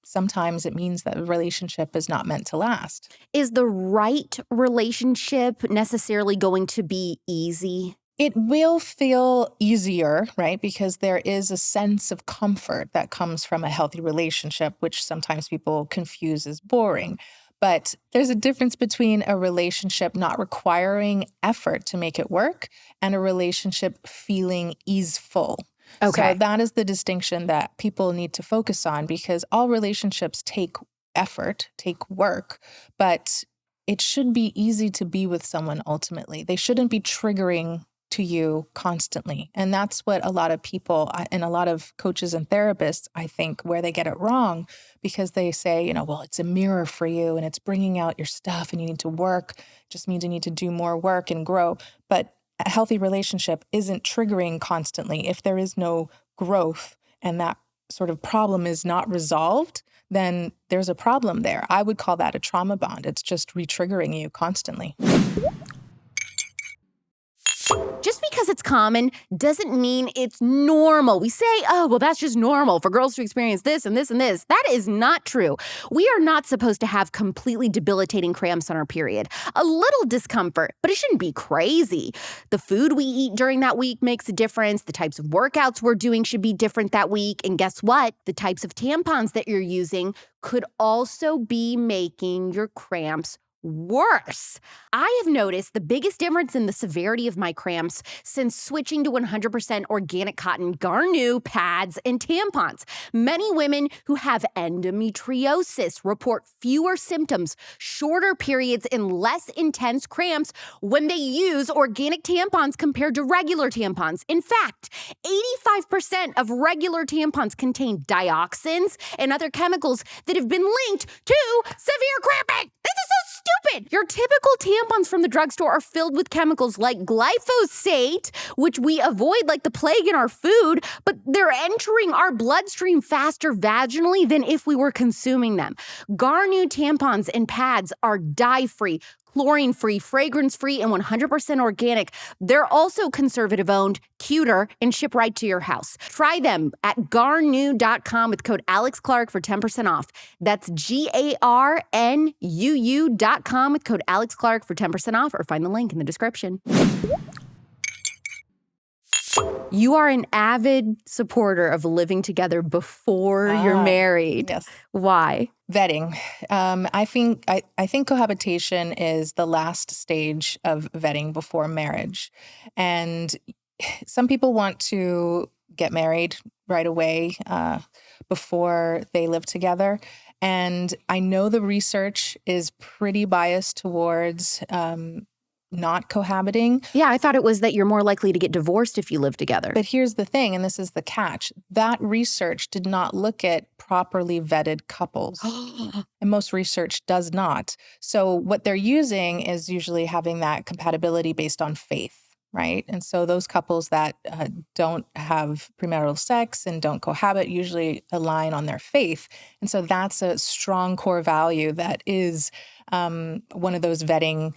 sometimes it means that the relationship is not meant to last. Is the right relationship necessarily going to be easy? It will feel easier, right? Because there is a sense of comfort that comes from a healthy relationship, which sometimes people confuse as boring. But there's a difference between a relationship not requiring effort to make it work and a relationship feeling easeful. Okay. So that is the distinction that people need to focus on, because all relationships take effort, take work, but it should be easy to be with someone ultimately. They shouldn't be triggering to you constantly. And that's what a lot of people and a lot of coaches and therapists, I think, where they get it wrong, because they say, well, it's a mirror for you and it's bringing out your stuff and you need to work. It just means you need to do more work and grow. But a healthy relationship isn't triggering constantly. If there is no growth and that sort of problem is not resolved, then there's a problem there. I would call that a trauma bond. It's just re-triggering you constantly. Just because it's common doesn't mean it's normal. We say, oh, well, that's just normal for girls to experience this and this and this. That is not true. We are not supposed to have completely debilitating cramps on our period. A little discomfort, but it shouldn't be crazy. The food we eat during that week makes a difference. The types of workouts we're doing should be different that week. And guess what? The types of tampons that you're using could also be making your cramps worse. I have noticed the biggest difference in the severity of my cramps since switching to 100% organic cotton GARNUU pads and tampons. Many women who have endometriosis report fewer symptoms, shorter periods, and less intense cramps when they use organic tampons compared to regular tampons. In fact, 85% of regular tampons contain dioxins and other chemicals that have been linked to severe cramping. This is so stupid. Your typical tampons from the drugstore are filled with chemicals like glyphosate, which we avoid like the plague in our food, but they're entering our bloodstream faster vaginally than if we were consuming them. GARNUU tampons and pads are dye-free, chlorine-free, fragrance-free, and 100% organic. They're also conservative-owned, cuter, and ship right to your house. Try them at garnuu.com with code AlexClark for 10% off. That's GARNUU.com with code AlexClark for 10% off, or find the link in the description. You are an avid supporter of living together before you're married. Yes. Why? Vetting. I think cohabitation is the last stage of vetting before marriage. And some people want to get married right away before they live together. And I know the research is pretty biased towards not cohabiting. Yeah, I thought it was that you're more likely to get divorced if you live together. But here's the thing, and this is the catch. That research did not look at properly vetted couples. And most research does not. So what they're using is usually having that compatibility based on faith, right? And so those couples that don't have premarital sex and don't cohabit usually align on their faith. And so that's a strong core value that is one of those vetting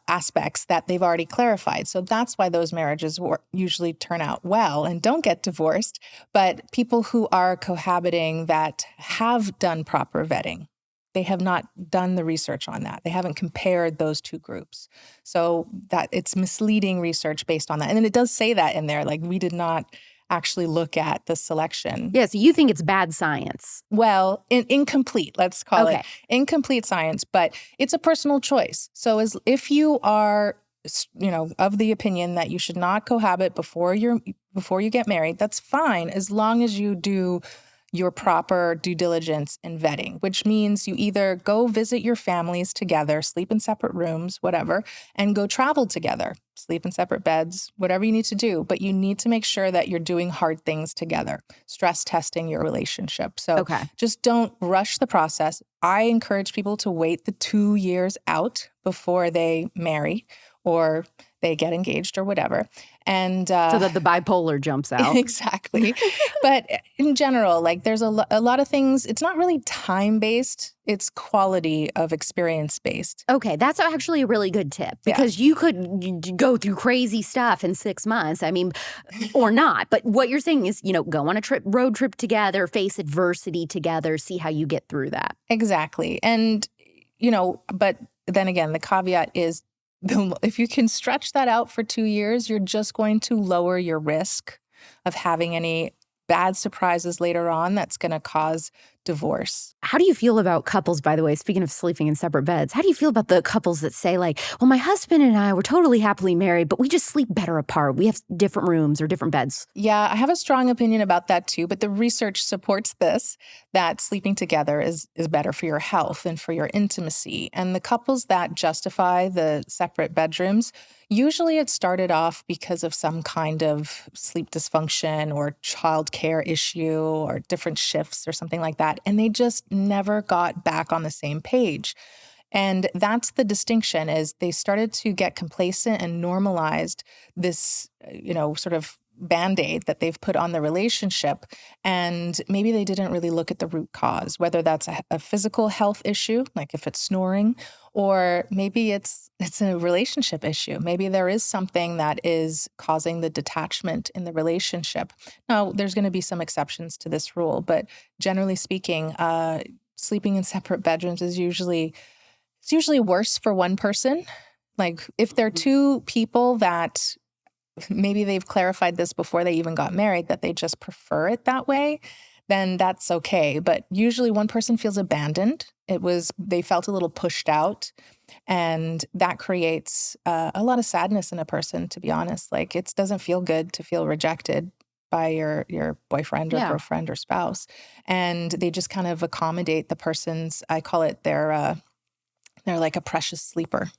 aspects that they've already clarified. So that's why those marriages usually turn out well and don't get divorced. But people who are cohabiting that have done proper vetting, they have not done the research on that. They haven't compared those two groups. So that it's misleading research based on that. And then it does say that in there, like we did not actually look at the selection. Yeah, so you think it's bad science. Well, incomplete, let's call it incomplete science, but it's a personal choice. So if you are, of the opinion that you should not cohabit before you get married, that's fine as long as you do your proper due diligence and vetting, which means you either go visit your families together, sleep in separate rooms, whatever, and go travel together, sleep in separate beds, whatever you need to do. But you need to make sure that you're doing hard things together, stress testing your relationship. So just don't rush the process. I encourage people to wait the 2 years out before they marry, or they get engaged or whatever. And so that the bipolar jumps out. Exactly. But in general, like there's a lot of things. It's not really time-based. It's quality of experience-based. Okay, that's actually a really good tip because you could go through crazy stuff in 6 months. I mean, or not. But what you're saying is, go on a road trip together, face adversity together, see how you get through that. Exactly. And, but then again, the caveat is if you can stretch that out for 2 years, you're just going to lower your risk of having any bad surprises later on that's going to cause divorce. How do you feel about couples, by the way, speaking of sleeping in separate beds, how do you feel about the couples that say like, well, my husband and I were totally happily married, but we just sleep better apart. We have different rooms or different beds. Yeah, I have a strong opinion about that too, but the research supports this, that sleeping together is better for your health and for your intimacy. And the couples that justify the separate bedrooms, usually it started off because of some kind of sleep dysfunction or childcare issue or different shifts or something like that. And they just never got back on the same page. And that's the distinction, is they started to get complacent and normalized this, sort of Band-Aid that they've put on the relationship. And maybe they didn't really look at the root cause, whether that's a physical health issue, like if it's snoring, or maybe it's a relationship issue. Maybe there is something that is causing the detachment in the relationship. Now, there's going to be some exceptions to this rule, but generally speaking, sleeping in separate bedrooms is usually worse for one person. Like if there are two people that maybe they've clarified this before they even got married, that they just prefer it that way, then that's okay. But usually one person feels abandoned. They felt a little pushed out, and that creates a lot of sadness in a person, to be honest. Like it doesn't feel good to feel rejected by your boyfriend or girlfriend or spouse. And they just kind of accommodate the person's, I call it they're like a precious sleeper.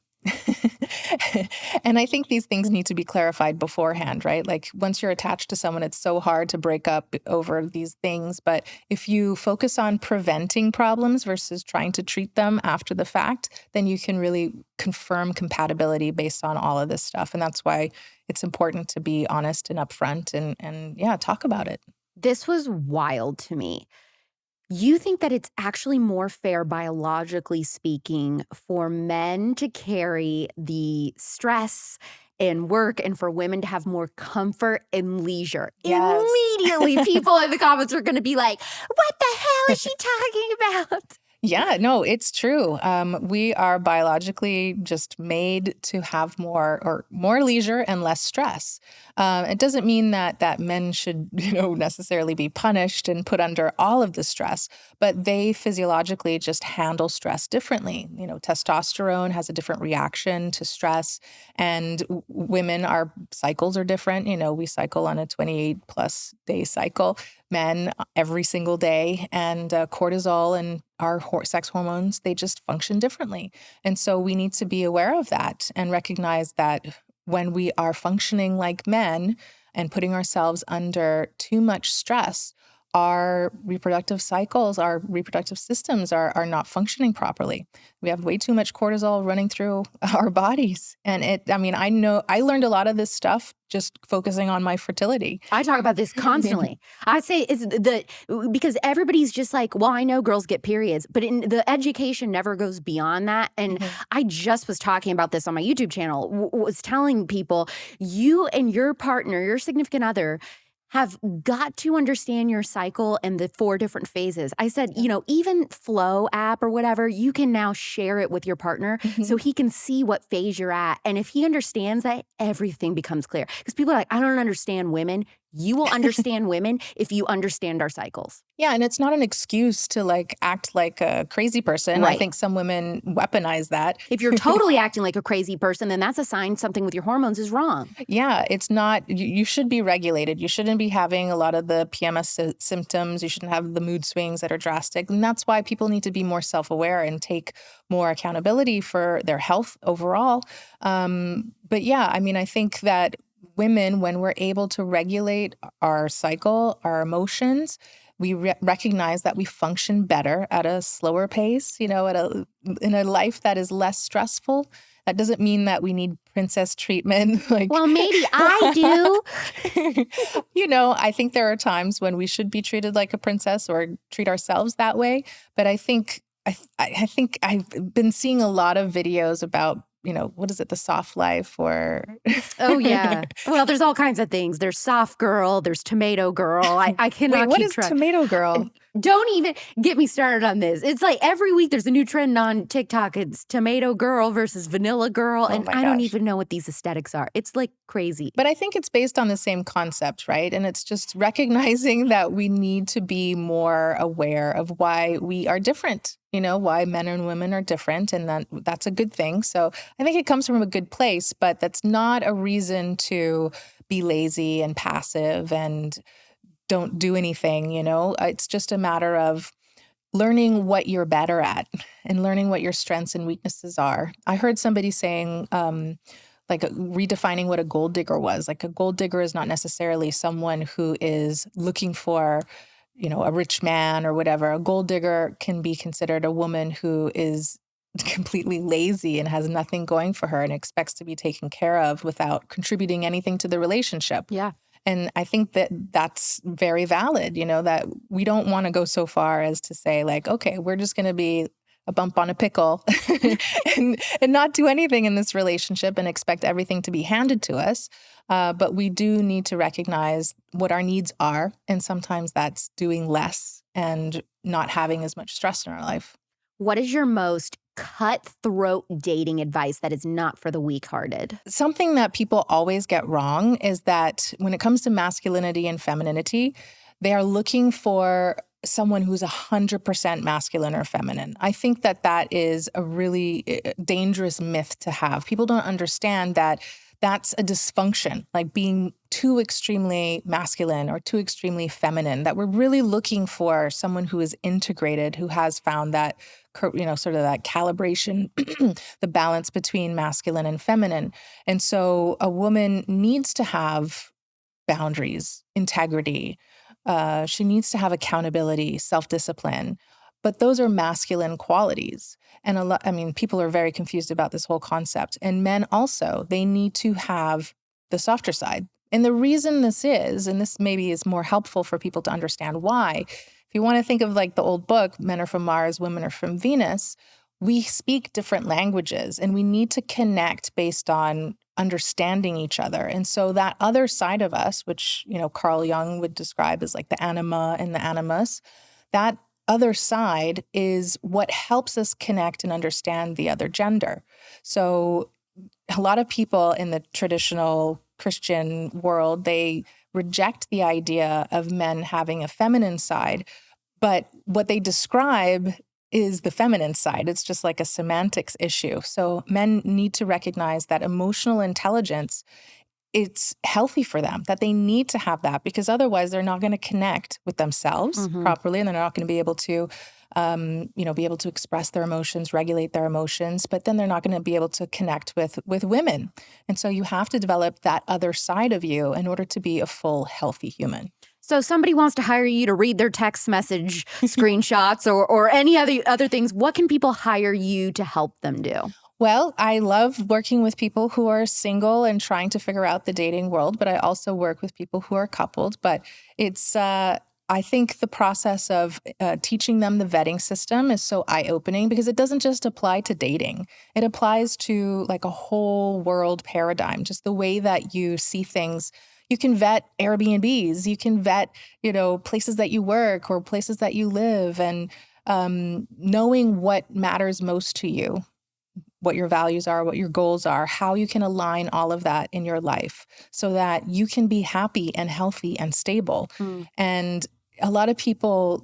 And I think these things need to be clarified beforehand, right? Like once you're attached to someone, it's so hard to break up over these things. But if you focus on preventing problems versus trying to treat them after the fact, then you can really confirm compatibility based on all of this stuff. And that's why it's important to be honest and upfront and talk about it. This was wild to me. You think that it's actually more fair, biologically speaking, for men to carry the stress and work and for women to have more comfort and leisure. Yes. Immediately, people in the comments are going to be like, what the hell is she talking about? Yeah, no, it's true. We are biologically just made to have more leisure and less stress. It doesn't mean that men should, necessarily be punished and put under all of the stress, but they physiologically just handle stress differently. Testosterone has a different reaction to stress, and women, our cycles are different. We cycle on a 28+ day cycle. Men every single day, and cortisol and our sex hormones, they just function differently. And so we need to be aware of that and recognize that when we are functioning like men and putting ourselves under too much stress, our reproductive cycles, our reproductive systems are not functioning properly. We have way too much cortisol running through our bodies. And I know I learned a lot of this stuff just focusing on my fertility. I talk about this constantly. I say because everybody's just like, well, I know girls get periods, but the education never goes beyond that. And I just was talking about this on my YouTube channel, was telling people, you and your partner, your significant other, have got to understand your cycle and the 4 different phases. I said, even Flow app or whatever, you can now share it with your partner so he can see what phase you're at. And if he understands that, everything becomes clear. Because people are like, I don't understand women. You will understand women if you understand our cycles. Yeah, and it's not an excuse to act like a crazy person. Right. I think some women weaponize that. If you're totally acting like a crazy person, then that's a sign something with your hormones is wrong. Yeah, it's not. You should be regulated. You shouldn't be having a lot of the PMS symptoms. You shouldn't have the mood swings that are drastic. And that's why people need to be more self-aware and take more accountability for their health overall. But yeah, I think that women, when we're able to regulate our cycle, our emotions, we recognize that we function better at a slower pace, in a life that is less stressful. That doesn't mean that we need princess treatment. Like, Well, maybe I do. I think there are times when we should be treated like a princess or treat ourselves that way. But I think I've been seeing a lot of videos about, what is it, the soft life or... Oh, yeah. Well, there's all kinds of things. There's soft girl. There's tomato girl. I cannot Wait, what keep is track. tomato girl? Don't even get me started on this. It's like every week there's a new trend on TikTok. It's tomato girl versus vanilla girl. And I don't even know what these aesthetics are. It's like crazy. But I think it's based on the same concept, right? And it's just recognizing that we need to be more aware of why we are different, why men and women are different. And that's a good thing. So I think it comes from a good place, but that's not a reason to be lazy and passive and don't do anything, It's just a matter of learning what you're better at and learning what your strengths and weaknesses are. I heard somebody saying, redefining what a gold digger was. Like, a gold digger is not necessarily someone who is looking for, a rich man or whatever. A gold digger can be considered a woman who is completely lazy and has nothing going for her and expects to be taken care of without contributing anything to the relationship. Yeah. And I think that that's very valid, that we don't want to go so far as to say, like, okay, we're just going to be a bump on a pickle and not do anything in this relationship and expect everything to be handed to us. But we do need to recognize what our needs are. And sometimes that's doing less and not having as much stress in our life. What is your most cutthroat dating advice that is not for the weak-hearted? Something that people always get wrong is that when it comes to masculinity and femininity, they are looking for someone who's 100% masculine or feminine. I think that is a really dangerous myth to have. People don't understand that that's a dysfunction, like being too extremely masculine or too extremely feminine, that we're really looking for someone who is integrated, who has found that, sort of that calibration, the balance between masculine and feminine. And so a woman needs to have boundaries, integrity. She needs to have accountability, self-discipline. But those are masculine qualities. And people are very confused about this whole concept. And men also, they need to have the softer side. And the reason this is, and this maybe is more helpful for people to understand why, if you want to think of like the old book, Men Are From Mars, Women Are From Venus, we speak different languages and we need to connect based on understanding each other. And so that other side of us, which, Carl Jung would describe as like the anima and the animus, that other side is what helps us connect and understand the other gender. So a lot of people in the traditional Christian world, they reject the idea of men having a feminine side, but what they describe is the feminine side. It's just like a semantics issue. So men need to recognize that emotional intelligence, it's healthy for them, that they need to have that, because otherwise they're not going to connect with themselves properly, and they're not going to be able to, be able to express their emotions, regulate their emotions, but then they're not going to be able to connect with women. And so you have to develop that other side of you in order to be a full, healthy human. So somebody wants to hire you to read their text message screenshots or any other things. What can people hire you to help them do? Well, I love working with people who are single and trying to figure out the dating world, but I also work with people who are coupled. But it's, I think the process of teaching them the vetting system is so eye-opening because it doesn't just apply to dating. It applies to like a whole world paradigm, just the way that you see things. You can vet Airbnbs, you can vet, places that you work or places that you live, and knowing what matters most to you, what your values are, what your goals are, how you can align all of that in your life so that you can be happy and healthy and stable. And a lot of people,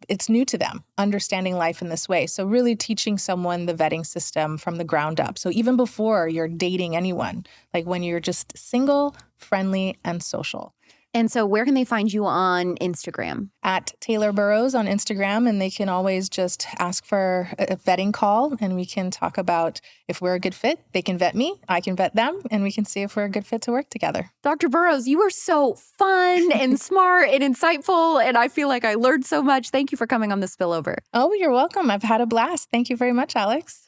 it's new to them, understanding life in this way. So really teaching someone the vetting system from the ground up. So even before you're dating anyone, like when you're just single, friendly, and social. And so where can they find you on Instagram? At Taylor Burrowes on Instagram, and they can always just ask for a vetting call, and we can talk about if we're a good fit. They can vet me, I can vet them, and we can see if we're a good fit to work together. Dr. Burrowes, you were so fun and smart and insightful, and I feel like I learned so much. Thank you for coming on the Spillover. Oh, you're welcome. I've had a blast. Thank you very much, Alex.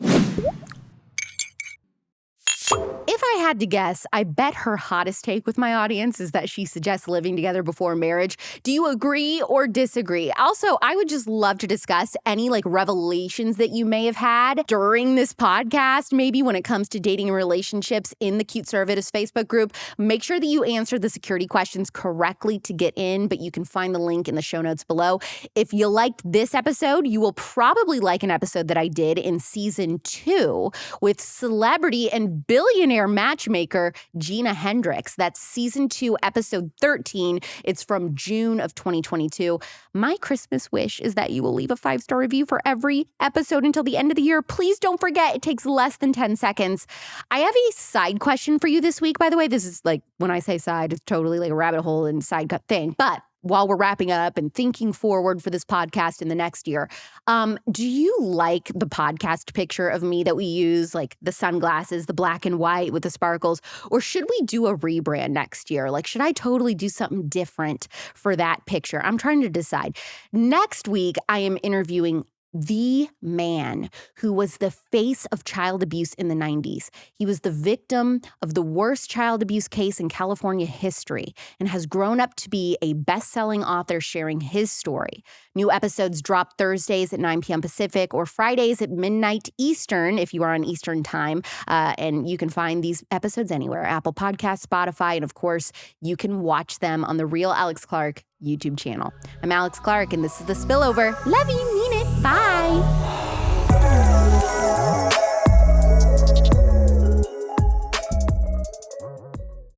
had to guess, I bet her hottest take with my audience is that she suggests living together before marriage. Do you agree or disagree? Also, I would just love to discuss any revelations that you may have had during this podcast, maybe when it comes to dating and relationships in the Cute Servitors Facebook group. Make sure that you answer the security questions correctly to get in, but you can find the link in the show notes below. If you liked this episode, you will probably like an episode that I did in season 2 with celebrity and billionaire matchmaker Gina Hendrix. That's season 2, episode 13. It's from June of 2022. My Christmas wish is that you will leave a 5-star review for every episode until the end of the year. Please don't forget, it takes less than 10 seconds. I have a side question for you this week, by the way. This is when I say side, it's totally a rabbit hole and side cut thing. But while we're wrapping up and thinking forward for this podcast in the next year, do you like the podcast picture of me that we use, the sunglasses, the black and white with the sparkles? Or should we do a rebrand next year? Should I totally do something different for that picture? I'm trying to decide. Next week, I am interviewing the man who was the face of child abuse in the 90s. He was the victim of the worst child abuse case in California history and has grown up to be a best-selling author sharing his story. New episodes drop Thursdays at 9 p.m. Pacific or Fridays at midnight Eastern if you are on Eastern time. And you can find these episodes anywhere, Apple Podcasts, Spotify, and of course, you can watch them on the Real Alex Clark YouTube channel. I'm Alex Clark, and this is The Spillover. Love you, mean it. Bye.